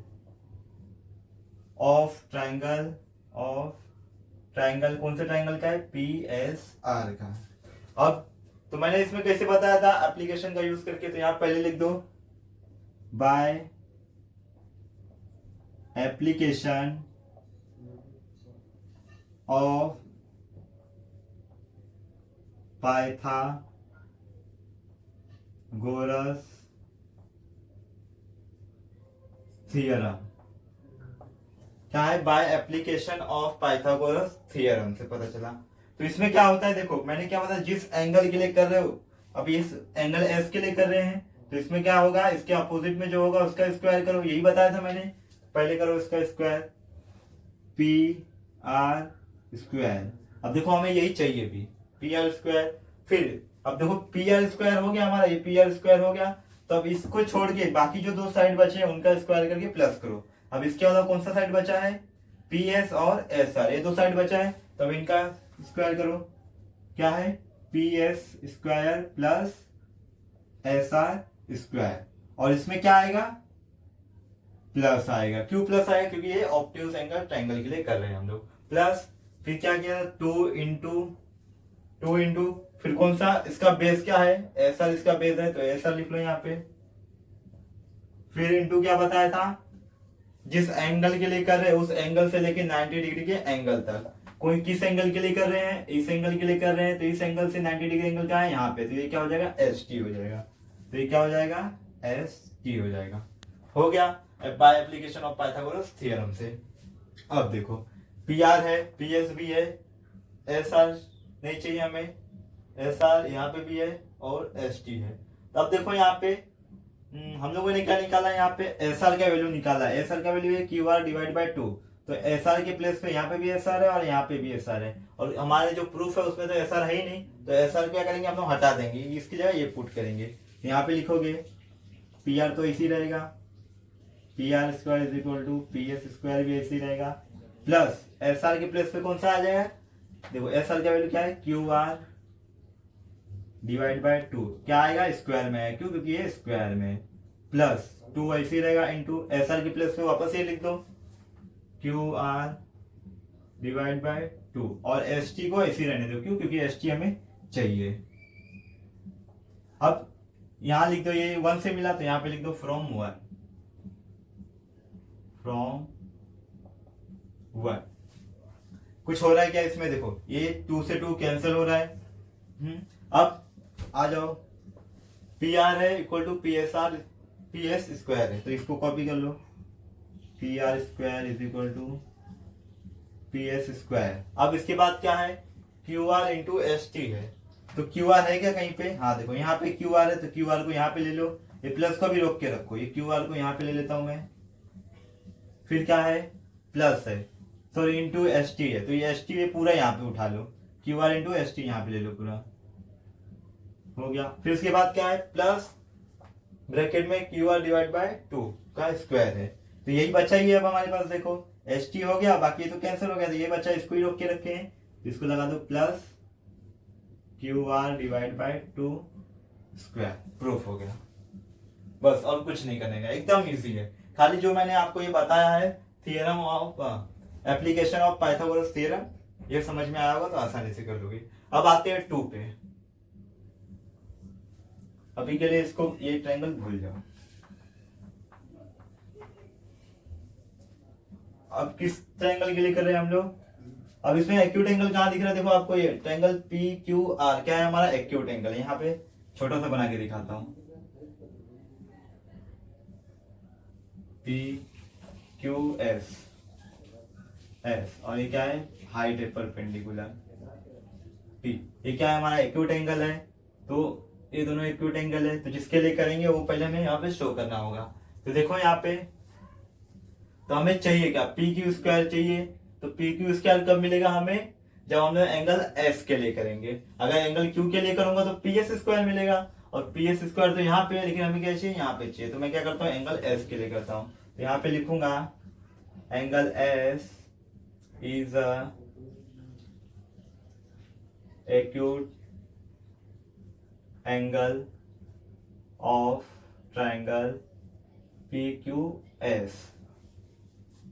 of triangle कौन से ट्रायंगल का है? पी एस आर का। अब तो मैंने इसमें कैसे बताया था एप्लीकेशन का यूज करके, तो यहां पहले लिख दो by application of Pythagoras theorem. क्या है? By application of Pythagoras theorem से पता चला। तो इसमें क्या होता है, देखो मैंने क्या बताया, जिस एंगल के लिए कर रहे हो, अभी इस एंगल एस के लिए कर रहे हैं, तो इसमें क्या होगा, इसके अपोजिट में जो होगा उसका स्क्वायर करो, यही बताया था मैंने। पहले करो इसका स्क्वायर, पी आर स्क्वायर। अब देखो हमें यही चाहिए भी, पी आर स्क्वायर। फिर अब देखो पी आर स्क्वायर हो गया हमारा, ये पी आर स्क्वायर हो गया। तो अब इसको छोड़ के बाकी जो दो साइड बचे हैं उनका स्क्वायर करके प्लस करो। अब इसके अलावा कौन सा साइड बचा है? पी एस और एस आर, ये दो साइड बचा है, तब इनका स्क्वायर करो। क्या है? P S square plus S are square. और इसमें क्या आएगा? प्लस आएगा। क्यों प्लस आएगा? क्योंकि ये ऑब्ट्यूज एंगल ट्रायंगल के लिए कर रहे हैं हम लोग। प्लस फिर क्या किया? 2 इंटू फिर कौन सा, इसका बेस क्या है? एस आर इसका बेस है, तो एस आर लिख लो यहाँ पे। फिर इंटू क्या बताया था? जिस एंगल के लिए कर रहे हैं उस एंगल से लेके 90 डिग्री के एंगल तक। कोई किस एंगल के लिए कर रहे हैं? इस एंगल के लिए कर रहे हैं, तो इस एंगल से 90 डिग्री एंगल क्या है? यहाँ पे। तो ये क्या हो जाएगा? एस टी हो जाएगा। तो ये क्या हो जाएगा? एस टी हो जाएगा। हो गया by application of Pythagoras theorem से। अब देखो पी आर है, पी एस भी है, एस आर नहीं चाहिए हमें, एस आर यहाँ पे भी है और एस टी है। तो अब देखो यहाँ पे हम लोगों ने क्या निकाला? यहाँ पे एस आर का वैल्यू निकाला। एस आर का वैल्यू है क्यू आर डिवाइड बाई 2। तो एस आर के प्लेस पे यहाँ पे भी एस आर है और यहाँ पे भी एस आर है, और हमारे जो प्रूफ है उसमें तो एस आर है ही नहीं। तो एस आर क्या करेंगे हम लोग? हटा देंगे, इसकी जगह ये पुट करेंगे। यहाँ पे लिखोगे पी आर तो इसी रहेगा, P R square is equal to P S square भी ऐसे रहेगा, प्लस एस आर के प्लेस पे कौन सा आ जाएगा? देखो एस आर का वैल्यू क्या है? Q R divide by 2। क्या आएगा? स्क्वायर में है, क्यों? क्योंकि ये स्क्वायर में। प्लस 2 ऐसे रहेगा इंटू एस आर के प्लेस पे वापस ये लिख दो, क्यू आर डिवाइड बाय 2, और एस टी को ऐसे रहने दो। क्यों? क्योंकि एस टी हमें चाहिए। अब यहां लिख दो, ये 1 से मिला तो यहां पे लिख दो फ्रॉम 1। कुछ हो रहा है क्या इसमें? देखो ये 2 से 2 कैंसिल हो रहा है। अब आ जाओ, पी आर है equal to P S R, P S square है, तो इसको कॉपी कर लो। P R square is equal to P S square. अब इसके बाद क्या है? Q R into S T है। तो क्यू आर है क्या कहीं पे? हाँ देखो यहाँ पे क्यू आर है, तो क्यू आर को यहाँ पे ले लो। ये प्लस को भी रोक के रखो, ये क्यू आर को यहाँ पे ले लेता हूं मैं। फिर क्या है? प्लस है, सॉरी इंटू एस टी है, तो ये एस टी पूरा यहाँ पे उठा लो। Q R into S T यहाँ पे ले लो पूरा। हो गया। फिर उसके बाद क्या है? प्लस ब्रैकेट में क्यू आर डिवाइड बाय 2 का स्क्वायर है। तो यही बचा ही है अब हमारे पास। देखो एस टी हो गया, बाकी तो कैंसिल हो गया, तो ये बचा, इसको ही रोक के रखे हैं। इसको लगा दो plus Q R divide by 2 square. Proof हो गया। बस और कुछ नहीं करने का, एकदम इजी है। खाली जो मैंने आपको ये बताया है theorem of application of Pythagoras theorem, ये समझ में आया होगा तो आसानी से कर लोगे। अब आते हैं 2 पे। अभी के लिए इसको, ये ट्रायंगल भूल जाओ। अब किस ट्रायंगल के लिए कर रहे हैं हम लोग? अब इसमें एक्यूट एंगल कहां दिख रहा है? देखो आपको ये ट्रायंगल पी क्यू आर क्या है हमारा? Acute angle. यहाँ पे छोटा सा बना के दिखाता हूं, पी क्यू एस एस, और ये क्या है? हाइट है परपेंडिकुलर पी। ये क्या है हमारा? एक्यूट एंगल है। तो ये दोनों एक्यूट एंगल है, तो जिसके लिए करेंगे वो पहले हमें यहाँ पे शो करना होगा। तो देखो यहाँ पे, तो हमें चाहिए क्या? पी क्यू स्क्वायर चाहिए। तो पी क्यू स्क्वायर कब मिलेगा हमें? जब हम लोग एंगल एस के लिए करेंगे। अगर एंगल क्यू के लिए करूंगा तो पी एस स्क्वायर मिलेगा, और पी एस स्क्वायर तो यहाँ पे है, लेकिन हमें क्या चाहिए, यहाँ पे चाहिए। तो मैं क्या करता हूँ, एंगल एस के लिए करता हूँ। तो यहाँ पे लिखूंगा angle S is acute angle of triangle P Q S.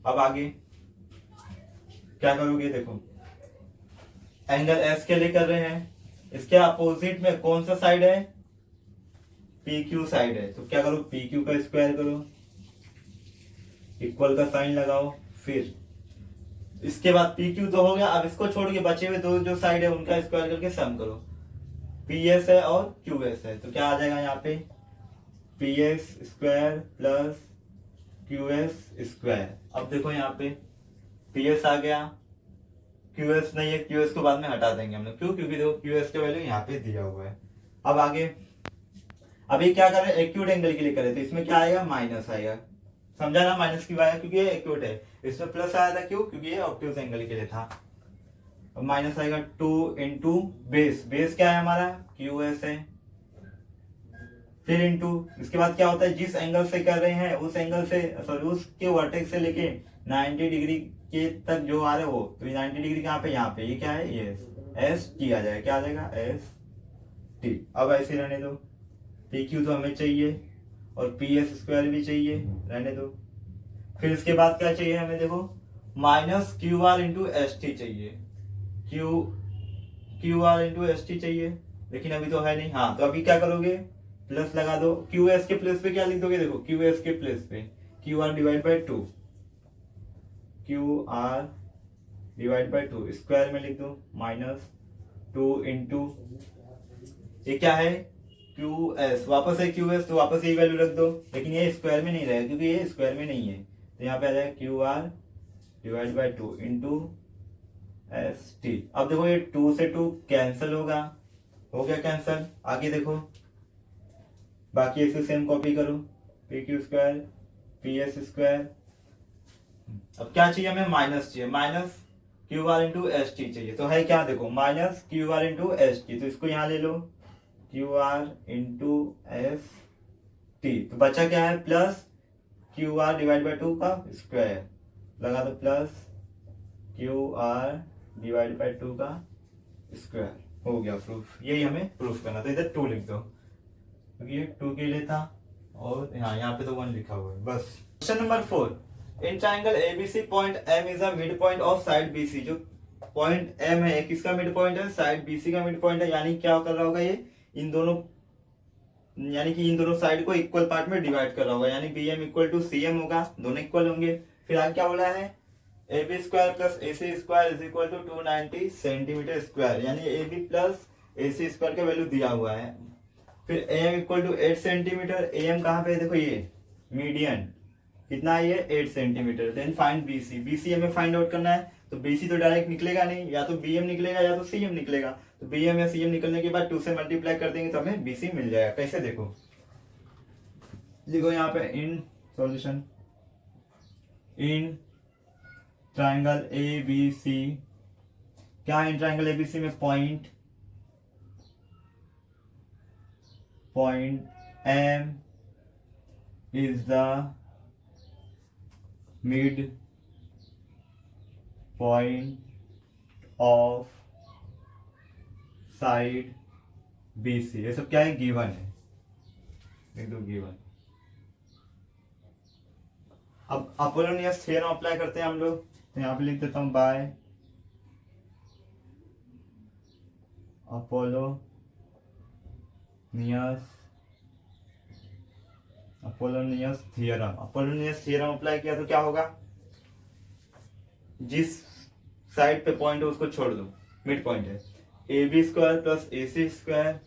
अब आगे क्या करोगे, देखो एंगल एस के लिए कर रहे हैं, इसके अपोजिट में कौन सा साइड है, पी क्यू साइड है। तो क्या करो, पी क्यू का स्क्वायर करो, इक्वल का साइन लगाओ। फिर इसके बाद पी क्यू तो हो गया, अब इसको छोड़ के बचे हुए दो जो साइड है उनका स्क्वायर करके सम करो। पी एस है और क्यू एस है, तो क्या आ जाएगा यहाँ पे, P S square plus Q S square. अब देखो यहाँ पे पी एस आ गया, क्यू एस नहीं है, क्यू एस को बाद में हटा देंगे हम लोग, क्यों, क्योंकि देखो क्यू एस का वैल्यू यहाँ पे दिया हुआ है। अब आगे अभी क्या करें, एक्यूट एंगल के लिए करें, तो इसमें क्या आएगा, माइनस आएगा। समझा ना, माइनस क्यों आया, क्योंकि ये एक्यूट है। इसमें प्लस आया था, क्यों, क्योंकि ये ऑब्ट्यूज एंगल के लिए था। अब माइनस आएगा 2 इंटू बेस, बेस क्या है हमारा, क्यू एस है। फिर इंटू, इसके बाद क्या होता है, जिस एंगल से कर रहे हैं उस एंगल से, सॉरी उसके वर्टेक्स से लेके 90 डिग्री के तक जो आ रहे हो, तो 90 डिग्री कहाँ पे, यहाँ पे, ये क्या है, ये एस टी आ जाएगा। क्या आ जाएगा, एस टी। अब ऐसे रहने दो, पी क्यू तो हमें चाहिए और पी एस स्क्वायर भी चाहिए, रहने दो। फिर इसके बाद क्या चाहिए हमें, देखो minus Q R into S T चाहिए, Q R into S T चाहिए, लेकिन अभी तो है नहीं। हाँ, तो अभी क्या करोगे, प्लस लगा दो। क्यू एस के प्लस पे क्या लिख दोगे, देखो क्यू एस के प्लस पे Q R divide by 2, Q R divide by 2 square में लिख दो, माइनस 2 इंटू ये क्या है, क्यू एस, वापस है क्यू एस, तो वापस ये वैल्यू रख दो, लेकिन ये स्क्वायर में नहीं रहेगा क्योंकि ये स्क्वायर में नहीं है। तो यहाँ पे आ जाएगा Q R divide by 2 into S T. अब देखो ये 2 से 2 कैंसिल होगा, हो गया कैंसिल। आगे देखो बाकी इसे सेम कॉपी करो, P Q square P S square. अब क्या चाहिए हमें, माइनस चाहिए, minus Q R into S T चाहिए। तो है क्या, देखो minus Q R into S T, तो इसको यहाँ ले लो, Q R into S T. तो बचा क्या है, plus Q R divide by 2 का स्क्वायर लगा दो, plus Q R divide by 2 का स्क्वायर। हो गया प्रूफ, यही हमें प्रूफ करना था। इधर 2 लिख दो क्योंकि ये 2 के लिए था, और यहाँ पे तो 1 लिखा हुआ है बस। Question number 4, in triangle ABC point M is a mid point of side BC. जो पॉइंट एम है किसका मिड पॉइंट है, साइड बीसी का मिड पॉइंट है। यानी क्या कर रहा होगा ये, इन दोनों, यानी कि इन दोनों साइड को इक्वल पार्ट में डिवाइड कर रहा होगा, यानी B M equal to C M होगा, दोनों इक्वल होंगे। फिर आगे क्या बोला है, A B square plus A C square is equal to 290 centimetre square, यानी A B plus A C square का वैल्यू दिया हुआ है। फिर A M equal to 8 centimetre, A M कहाँ पे है, देखो ये मीडियन कितना है, ये 8 centimetre. Then find B C, B C हमें फाइंड आउट करना है। तो बी सी तो डायरेक्ट निकलेगा नहीं, या तो बी एम निकलेगा या तो सी एम निकलेगा। तो बी एम या सी एम निकलने के बाद 2 से मल्टीप्लाई कर देंगे तो हमें बी सी मिल जाएगा। कैसे, देखो लिखो यहाँ पे in solution, in triangle A B C, क्या in triangle A B C में point M is the mid point of side B C. ये सब क्या है, गिवन है, एकदम गिवन। अब अपोलोनियस थ्योरम अप्लाई करते हैं हम लोग, तो यहाँ पे लिख देता हूं बाय अपोलोनियस थ्योरम अप्लाई किया तो क्या होगा, जिस साइड पे पॉइंट है उसको छोड़ दो, मिड पॉइंट है, A B square plus A C square,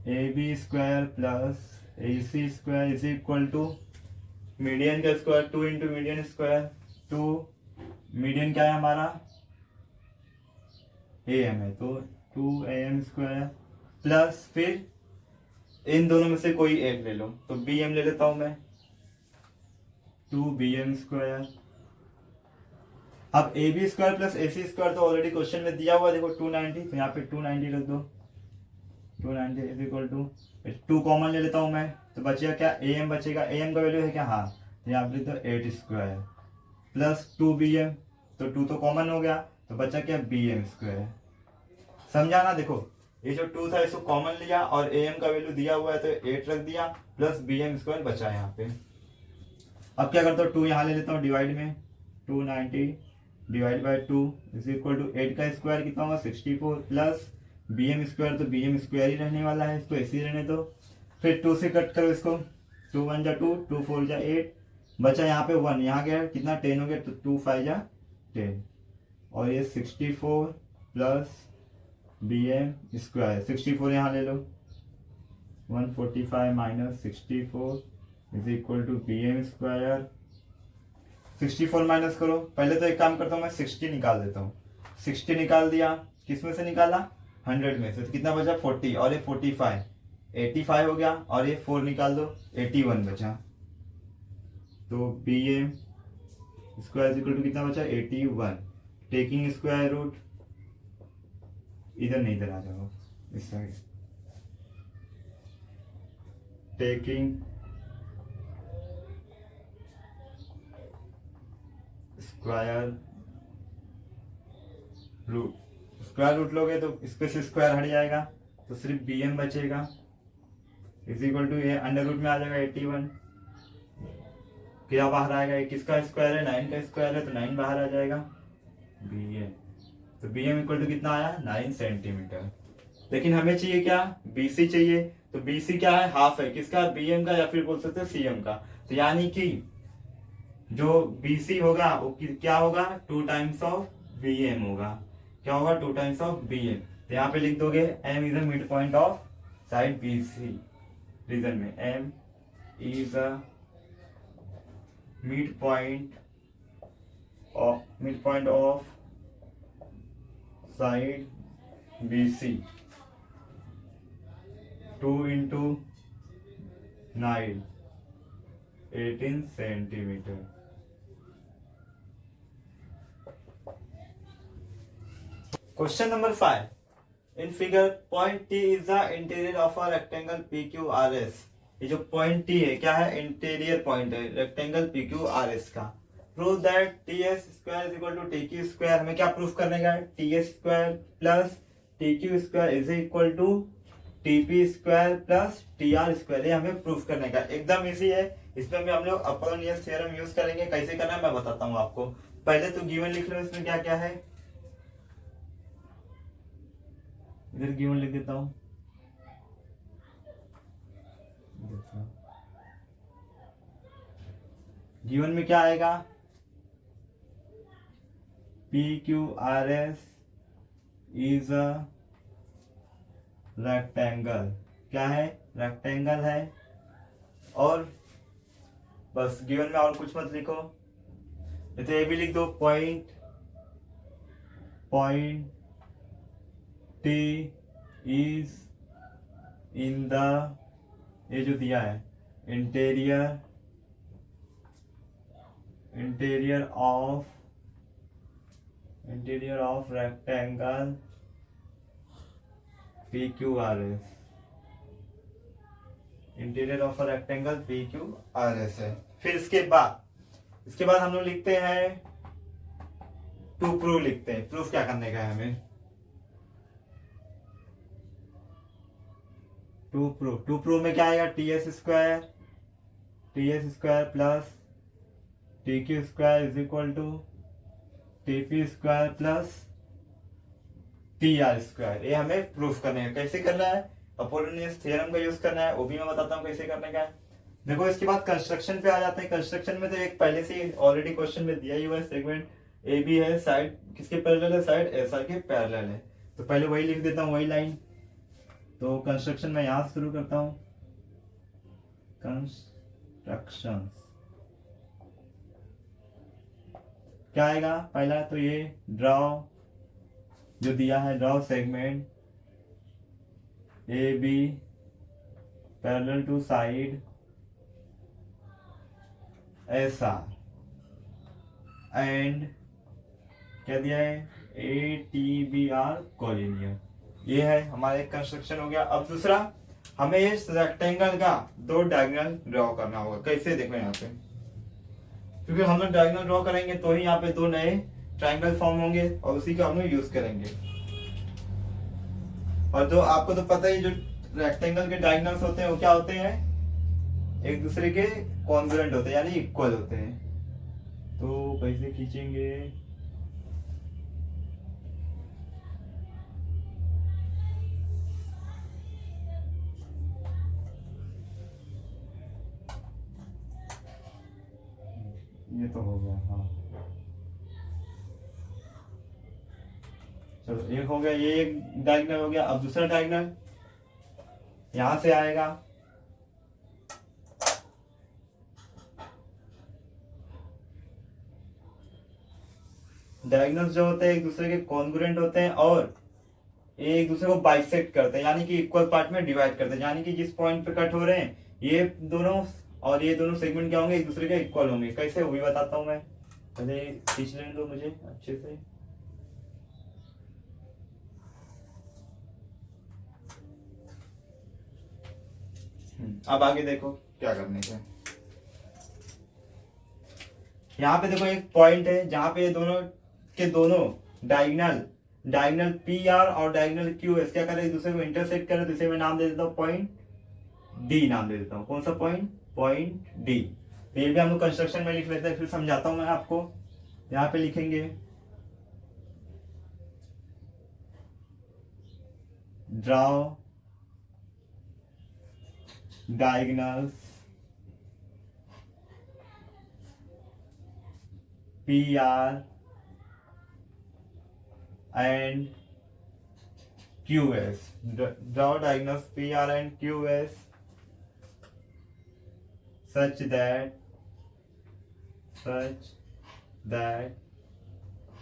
A B square plus A C square is equal to median का square 2 into median square 2, median क्या है हमारा, ए एम है, तो 2 ए एम स्क्वायर प्लस, फिर इन दोनों में से कोई एक ले लो, तो बी एम ले लेता हूं मैं, 2 बी एम स्क्वायर। अब A B square plus A C square तो ऑलरेडी क्वेश्चन में दिया हुआ, देखो 290, तो यहाँ पे 290 रख दो, 290 इज इक्वल टू 2 कॉमन ले लेता हूँ मैं, तो बचेगा क्या, ए एम बचेगा। ए एम का वैल्यू है क्या, हाँ, तो यहाँ पे तो 8 स्क्वायर प्लस 2 बी एम, तो 2 तो कॉमन हो गया, तो बचा क्या, बी एम स्क्वायर। समझा ना, देखो ये जो 2 था इसको कॉमन लिया और ए एम का वैल्यू दिया हुआ है तो 8 रख दिया प्लस बी एम स्क्वायर बचा यहाँ पे। अब क्या करता हूँ, 2 यहाँ ले लेता हूँ डिवाइड में, 290 divide by 2 is equal to 8 का स्क्वायर कितना होगा 64 प्लस बी एम स्क्वायर, तो बी एम स्क्वायर ही रहने वाला है, इसको ऐसे ही रहने दो। फिर 2 से कट करो इसको, 2 1 जा 2, 2 4 जा 8, बचा यहाँ पे 1, यहाँ गया कितना 10 हो गया, तो 2 5 जा 10, और ये 64 प्लस बी एम स्क्वायर, 64 यहाँ ले लो, 145 minus 64 is equal to B M square. 64 minus करो, पहले तो एक काम करता हूँ मैं 60 निकाल देता हूँ। 60 निकाल दिया, किस में से निकाला, 100 में से, तो कितना बचा 40, और ये 45 85 हो गया, और ये 4 निकाल दो 81 बचा, तो B M square equal to कितना बचा 81। टेकिंग स्क्वायर रूट, इधर नहीं, इधर आ जाओ इस side, taking square root, square root लोगे तो इसमें से स्क्वायर हट जाएगा, तो सिर्फ बी एम बचेगा इज इक्वल टू ये अंडर रूट में आ जाएगा 81, क्या बाहर आएगा, ये किसका स्क्वायर है, 9 का स्क्वायर है, तो 9 बाहर आ जाएगा, बी एम, तो बी एम इक्वल टू कितना आया 9 सेंटीमीटर। लेकिन हमें चाहिए क्या, बी सी चाहिए, तो बी सी क्या है, हाफ है किसका, बी एम का, या फिर बोल सकते हैं सी एम का, तो यानी कि जो बी सी होगा वो क्या होगा, 2 टाइम्स ऑफ बी एम होगा, क्या होगा 2 टाइम्स ऑफ बी एम, तो यहाँ पे लिख दोगे M is a mid point of side B C, reason में M is a mid point of side B C, 2 into 9 18 centimetre. Question number 5. In figure, point T is the interior of a rectangle PQRS. ये जो point T है क्या है, interior point है rectangle PQRS का। Prove that TS square is equal to TQ square। हमें क्या proof करने का है, TS square plus TQ square is equal to TP square plus TR square, ये हमें प्रूफ करने का, एकदम इजी है। इसमें भी हम लोग अपोलोनियस थ्योरम यूज करेंगे, कैसे करना है मैं बताता हूँ आपको। पहले तो गिवन लिख लो, इसमें क्या क्या है, इधर गिवन लिख देता हूं, गिवन में क्या आएगा, P Q R S is a rectangle, क्या है, रेक्टेंगल है, और बस गिवन में और कुछ मत लिखो, तो ये भी लिख दो, point T is in the, ये जो दिया है interior of rectangle P Q R S, interior of rectangle P Q R S है। फिर इसके बाद हम लोग लिखते हैं टू प्रूव, लिखते हैं प्रूफ क्या करने का है हमें, टू प्रूव में क्या आएगा, T S square plus T Q square is equal to T P square plus T R square, ये हमें प्रूफ करने का। कैसे करना है, अपोलोनियस थ्योरम का यूज करना है, वो भी मैं बताता हूँ कैसे करने का है। देखो इसके बाद कंस्ट्रक्शन पे आ जाते हैं। कंस्ट्रक्शन में तो एक पहले से ऑलरेडी क्वेश्चन में दिया ही हुआ है, सेगमेंट ए बी है, साइड किसके पैरेलल है, साइड एस आर के पैरेलल है, तो पहले वही लिख देता हूँ, वही लाइन। तो कंस्ट्रक्शन में यहां शुरू करता हूं, कंस्ट्रक्शन क्या आएगा, पहला तो ये ड्रॉ जो दिया है, draw segment A B parallel to side S R and क्या दिया है, A T B R collinear, ये है हमारा एक कंस्ट्रक्शन हो गया। अब दूसरा, हमें इस रेक्टेंगल का दो डायगोनल ड्रॉ करना होगा। कैसे, देखो यहाँ पे, क्योंकि हम लोग डायगोनल ड्रॉ करेंगे तो ही यहाँ पे दो नए ट्रायंगल फॉर्म होंगे और उसी का हम लोग यूज करेंगे। और जो आपको तो पता ही, जो रेक्टेंगल के डायगोनल्स होते हैं वो क्या होते हैं, एक दूसरे के कॉन्ग्रुएंट होते हैं, यानी इक्वल होते हैं। तो कैसे खींचेंगे, ये तो हो गया। हाँ चलो, एक हो गया, ये एक डायगोनल हो गया। अब दूसरा डायगोनल यहां से आएगा, डायगोनल्स जो होते हैं एक दूसरे के कॉन्ग्रुएंट होते हैं और एक दूसरे को बाइसेक्ट करते हैं, यानी कि इक्वल पार्ट में डिवाइड करते हैं, यानी कि जिस पॉइंट पे कट हो रहे हैं ये दोनों और ये दोनों सेगमेंट क्या होंगे, एक दूसरे के इक्वल होंगे। कैसे, वो भी बताता हूं मैं, पहले खींच लेने दो मुझे अच्छे से। अब आगे देखो क्या करने का। यहाँ पे देखो एक पॉइंट है जहां पे ये दोनों के दोनों डायगोनल पी आर और डायगोनल क्यू एस क्या करे, एक दूसरे को इंटरसेक्ट करे। तो इसे मैं नाम दे देता हूँ पॉइंट डी, नाम दे देता हूँ। कौन सा पॉइंट, पॉइंट डी। तो ये भी हम लोग कंस्ट्रक्शन में लिख लेते हैं, फिर समझाता हूं मैं आपको। यहाँ पे लिखेंगे draw diagonals P R and QS. Draw diagonals PR and QS such that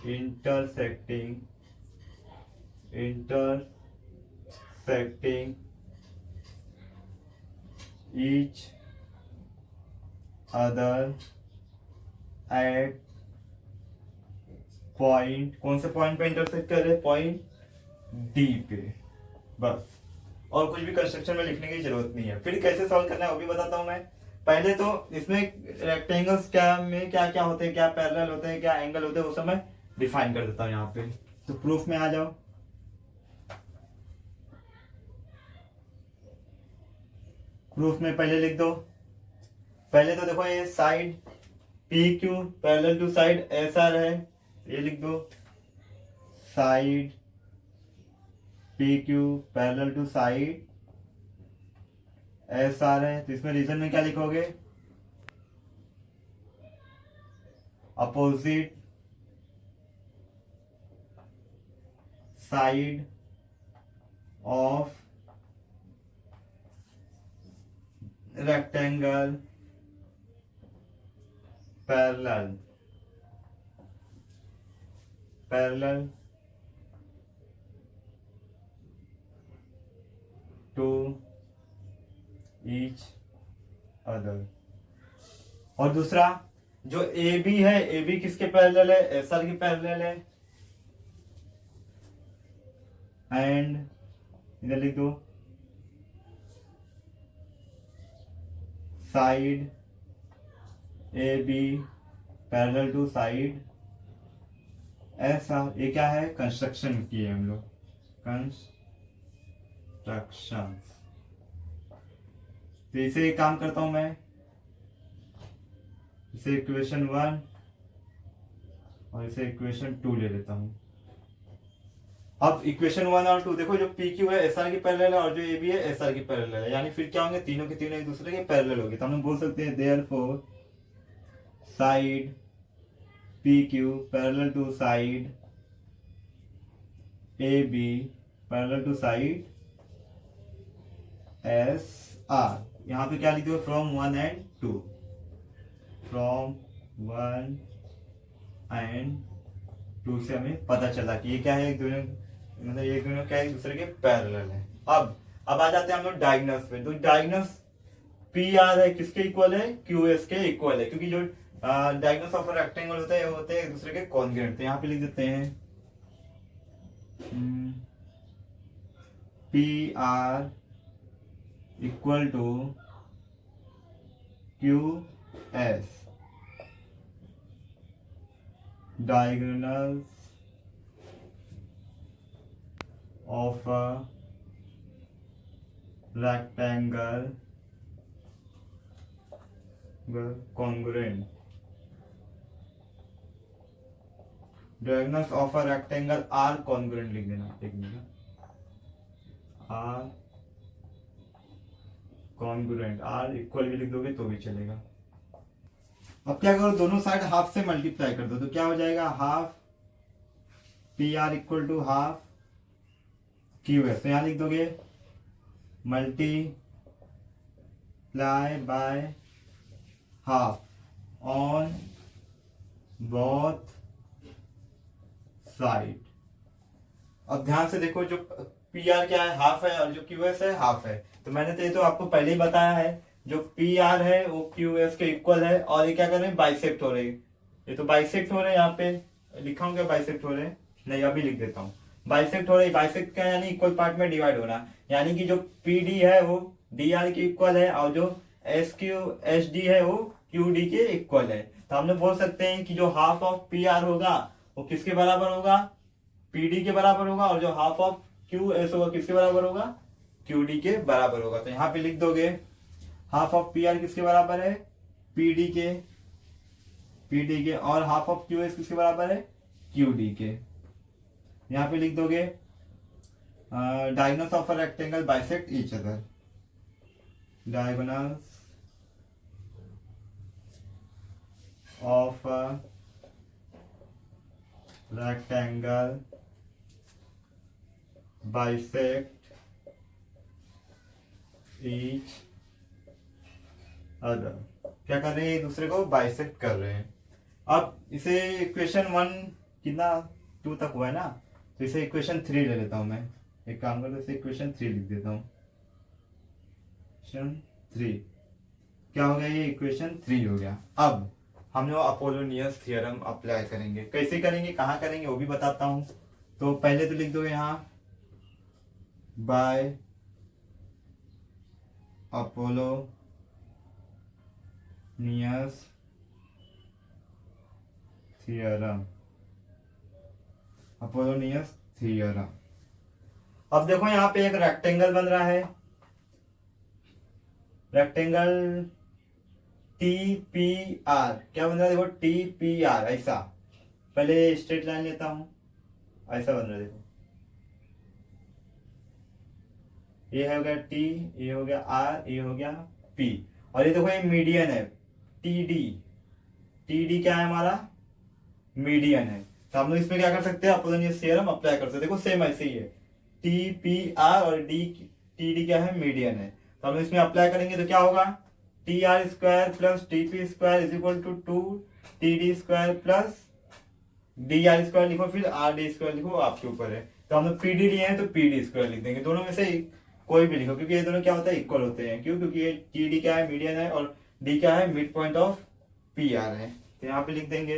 intersecting each other at point, कौन से पॉइंट पे इंटरसेक्ट कर रहे हैं, पॉइंट डी पे। बस, और कुछ भी कंस्ट्रक्शन में लिखने की जरूरत नहीं है। फिर कैसे सॉल्व करना है वो भी बताता हूं मैं। पहले तो इसमें रेक्टेंगल्स क्या में क्या क्या होते हैं, क्या पैरेलल होते हैं, क्या एंगल होते हैं, वो सब मैं डिफाइन कर देता हूं यहाँ पे। तो प्रूफ में आ जाओ। प्रूफ में पहले लिख दो। पहले तो देखो, ये side P Q parallel to side S R है, ये लिख दो side P Q parallel to side S R है। तो इसमें रीजन में क्या लिखोगे, opposite side of rectangle parallel to each other. और दूसरा जो ए बी है, ए बी किसके पैरेलल है, एस आर के पैरेलल है। एंड इधर लिख दो side A B parallel to side ऐसा। ये क्या है, कंस्ट्रक्शन किए हम लोग, कंस्ट्रक्शन। तो इसे एक काम करता हूं मैं, इसे इक्वेशन 1 और इसे इक्वेशन 2 ले लेता हूं। अब इक्वेशन 1 और 2 देखो, जो पी क्यू है एस आर की पैरेलल है और जो ए बी है एस आर की पैरेलल है, यानी फिर क्या होंगे, तीनों के तीनों एक दूसरे के पैरेलल होंगे। तो हम लोग बोल सकते हैं therefore side P Q parallel to side A B parallel to side S R. यहां पे क्या लिख दो, फ्रॉम 1 and 2, फ्रॉम 1 and 2 से हमें पता चला कि ये क्या है, एक दोनों मतलब एक दोनों क्या है, एक दूसरे के पैरेलल है। अब आ जाते हैं हम लोग डायगोनल्स पे। तो डायगोनल्स पी आर है किसके इक्वल है, क्यू एस के इक्वल है, क्योंकि जो डायगोनल्स ऑफ रेक्टेंगल होते हैं वो होते हैं एक दूसरे के कॉन्ग्रुएंट। तो यहाँ पे लिख देते हैं P R equal to Q S diagonals of a rectangle congruent. Diagonals of a rectangle are congruent लिख देना, एक minute, are congruent, are equal भी लिख दोगे तो भी चलेगा। अब क्या करो, दोनों साइड हाफ से मल्टीप्लाई कर दो तो क्या हो जाएगा, half P R equal to half Q S. तो यहां लिख दोगे multiply by half on both side. अब ध्यान से देखो, जो पी आर क्या है, हाफ है, और जो क्यू एस है हाफ है। तो मैंने तो ये तो आपको पहले ही बताया है, जो पी आर है वो क्यू एस के इक्वल है, और ये क्या कर रहे हैं, बाइसेक्ट हो रहे हैं। ये तो बाइसेक्ट हो रहे हैं, यहाँ पे लिखा हूँ क्या बाइसेक्ट हो रहे हैं, नहीं अभी लिख देता हूँ। बाइसेक्ट हो रहे हैं, बाइसेक्ट क्या यानी इक्वल पार्ट में डिवाइड होना, यानी कि जो पी डी है वो डी आर के इक्वल है, और जो एस डी है वो क्यू डी के इक्वल है। तो हम लोग बोल सकते हैं कि जो हाफ ऑफ पी आर होगा वो किसके बराबर होगा, पी डी के बराबर होगा, और जो हाफ ऑफ क्यू एस होगा किसके बराबर होगा, क्यू डी के बराबर होगा। तो यहाँ पे लिख दोगे हाफ ऑफ पी आर किसके बराबर है, पी डी के, और हाफ ऑफ क्यू एस किसके बराबर है, क्यू डी के। यहाँ पे लिख दोगे diagonals of a rectangle bisect each other, diagonals of a rectangle bisect each other. क्या कर रहे हैं, एक दूसरे को बाइसेक्ट कर रहे हैं। अब इसे इक्वेशन 1 कितना 2 तक हुआ है ना, तो इसे इक्वेशन 3 ले लेता हूं मैं। एक काम करता हूं, इसे इक्वेशन 3 लिख देता हूं। इक्वेशन 3 क्या हो गया, ये इक्वेशन 3 हो गया। अब हम लोग अपोलोनियस थ्योरम अप्लाई करेंगे। कैसे करेंगे, कहाँ करेंगे वो भी बताता हूं। तो पहले तो लिख दो यहाँ by Apollonius theorem, Apollonius theorem. अब देखो यहाँ पे एक रेक्टेंगल बन रहा है, रेक्टेंगल टी पी आर। क्या बन रहा है, देखो टी पी आर, ऐसा। पहले स्ट्रेट लाइन लेता हूं, ऐसा बन रहा है, देखो ये हो गया टी, ये हो गया आर, ये हो गया पी, और ये देखो ये मीडियन है टी डी। टी डी क्या है हमारा, मीडियन है। तो हम लोग इसमें क्या कर सकते हैं, अपोलोनियस थ्योरम अप्लाई कर सकते हैं। देखो सेम ऐसे ही है, टी पी आर और डी, टी डी क्या है, मीडियन है। तो हम इसमें अप्लाई करेंगे तो क्या होगा, T R square plus T P square is equal to 2 T D square plus D R square लिखो, फिर आर डी स्क्वायर लिखो, आपके ऊपर है। तो हम लोग पी डी लिए हैं तो पी डी स्क्वायर लिख देंगे। दोनों में से कोई भी लिखो, क्योंकि ये दोनों क्या होता है, इक्वल होते हैं। क्यों, क्योंकि ये टी डी क्या है, मीडियन है, और डी क्या है, mid point of P R है। तो यहाँ पे लिख देंगे,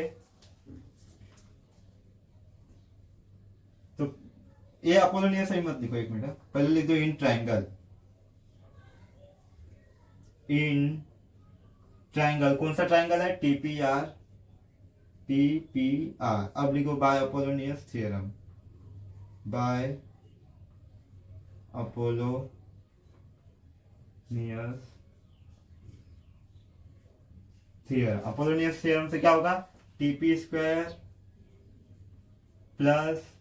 तो ये अपोलोनियस ही मत लिखो, एक मिनट पहले लिख दो इन ट्राइंगल, इन ट्राइंगल। कौन सा ट्राइंगल है, टीपीआर, टीपीआर। अब लिखो by Apollonius theorem, by Apollonius theorem. Apollonius theorem से क्या होगा, TP square plus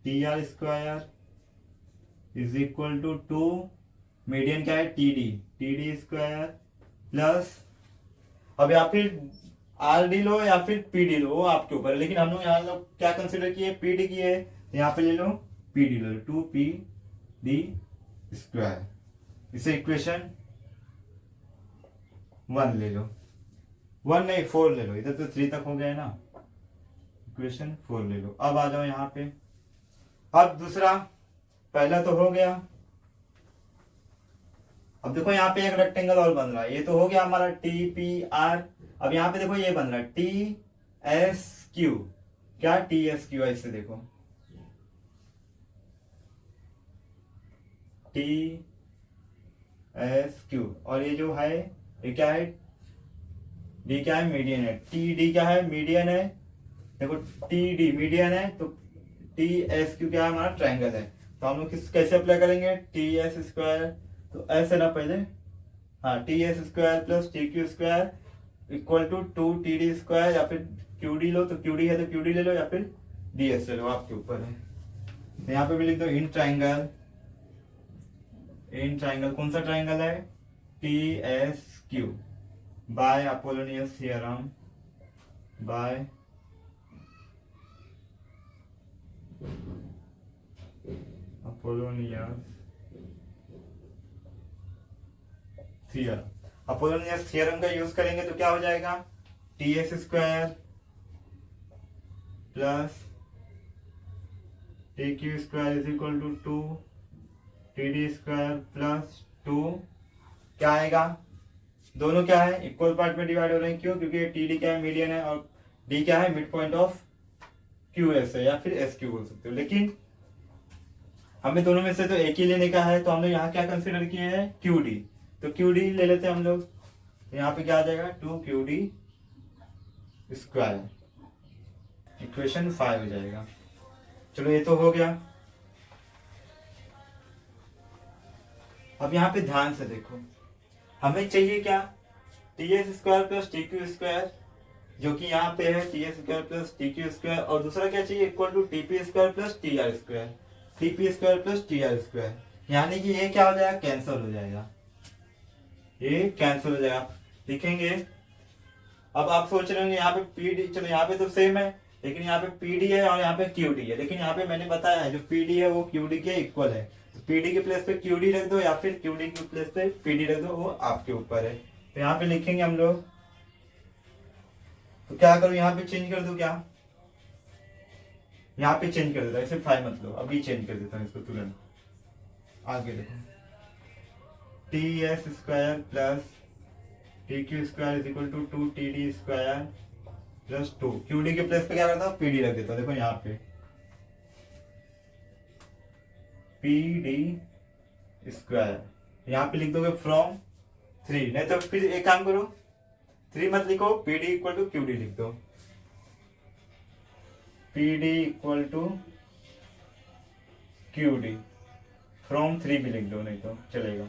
T R square is equal to 2, median क्या है, टी डी स्क्वायर प्लस, अब या फिर आर डी लो या फिर पी डी लो, वो आपके ऊपर है। लेकिन हम लोग यहाँ लोग क्या कंसिडर किए, पी डी किए, तो यहाँ पे ले लो पी डी लो, 2 पी डी स्क्वायर। इसे इक्वेशन 1 ले लो, 1 नहीं 4 ले लो, इधर तो 3 तक हो गया है ना, इक्वेशन 4 ले लो। अब आ जाओ यहाँ पे, अब दूसरा, पहला तो हो गया। अब देखो यहाँ पे एक रेक्टेंगल और बन रहा है, ये तो हो गया हमारा टी पी आर। अब यहाँ पे देखो ये बन रहा है टी एस क्यू, क्या टी एस क्यू, ऐसे देखो टी एस क्यू, और ये जो है ये क्या है, डी क्या है, मीडियन है, टी डी क्या है, मीडियन है, देखो टी डी मीडियन है, तो टी एस क्यू क्या है, हमारा ट्रायंगल है। तो हम लोग किस कैसे अप्लाई करेंगे, टी एस स्क्वायर, तो ऐसे ना पहले, हाँ T S square plus T Q square equal to 2 TD square, या फिर क्यू डी लो तो क्यू डी है तो क्यू डी ले लो, या फिर डी एस ले लो, आपके ऊपर है। तो यहाँ पे भी लिख दो इन ट्राइंगल, इन ट्राइंगल कौन सा ट्राइंगल है, T S Q by Apollonius theorem, by Apollonius theorem. Apollonius theorem का यूज करेंगे तो क्या हो जाएगा, T S square plus T Q square is equal to 2 TD square plus 2, क्या आएगा, दोनों क्या है, इक्वल पार्ट में डिवाइड हो रहे हैं, क्यों, क्योंकि टी डी क्या है, मीडियन है, और डी क्या है, mid point of Q S है, या फिर एस क्यू बोल सकते हो। लेकिन हमें दोनों में से तो एक ही लेने का है, तो हम लोग यहाँ क्या कंसिडर किए हैं, क्यू डी, तो क्यू डी ले लेते हैं हम लोग। यहाँ पे क्या आ जाएगा, 2QD स्क्वायर, इक्वेशन 5 हो जाएगा। चलो ये तो हो गया। अब यहाँ पे ध्यान से देखो, हमें चाहिए क्या, T S square plus T Q square, जो कि यहाँ पे है T S square plus T Q square, और दूसरा क्या चाहिए, equal to T P square plus T R square, T P square plus T R square, यानी कि ये क्या हो जाएगा, कैंसिल हो जाएगा, ये कैंसिल हो जाएगा, लिखेंगे। अब आप सोच रहे होंगे यहाँ पे पी डी, चलो यहाँ पे तो सेम है, लेकिन यहाँ पे पी डी है और यहाँ पे क्यू डी है, लेकिन यहाँ पे मैंने बताया है जो पी डी है वो क्यू डी के इक्वल है, तो पी डी के प्लेस पे क्यू डी रख दो, या फिर क्यू डी के प्लेस पे पी डी रख दो, वो आपके ऊपर है। तो यहाँ पे लिखेंगे हम लोग, तो क्या करूँ, यहाँ पे चेंज कर दो, क्या यहाँ पे चेंज कर देता हूँ, ऐसे 5 मत लो, अभी चेंज कर देता हूँ इसको तुरंत। आगे देखो, T S square plus T Q square is equal to 2TD square plus 2, Q D के प्लेस पे क्या करता हूँ, पी डी रख देता हूँ, देखो यहाँ पे पी डी स्क्वायर, यहाँ पे लिख दोगे फ्रॉम 3, नहीं तो फिर एक काम करो, 3 मत लिखो, P D equal to Q D लिख दो, P D equal to Q D, from 3 भी लिख दो, नहीं तो चलेगा,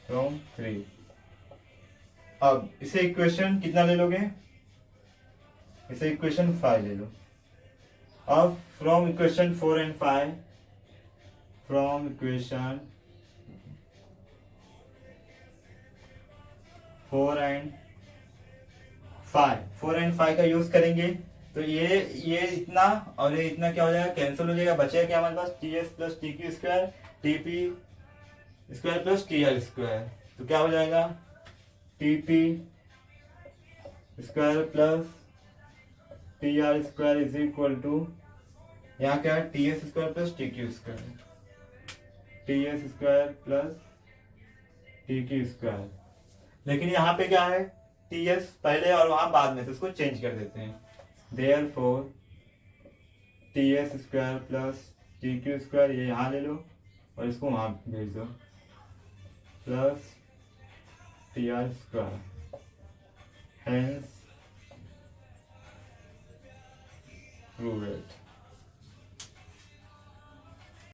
फ्रॉम 3। अब इसे इक्वेशन कितना ले लोगे, इसे इक्वेशन 5 ले लो। अब from equation 4 and 5, from equation 4 and 5 का यूज करेंगे, तो ये इतना और ये इतना क्या हो जाएगा, कैंसिल हो जाएगा, बचेगा क्या हमारे पास, T S plus T Q square T P square plus T R square, तो क्या हो जाएगा, T P square plus T R square is equal to, यहाँ क्या है, T S square plus T Q square, T S square plus T Q square. लेकिन यहाँ पे क्या है, टी एस पहले और वहां बाद में, तो उसको चेंज कर देते हैं, therefore T S square plus T Q square, ये यहाँ ले लो और इसको वहां भेज दो, plus T R square, hence prove it।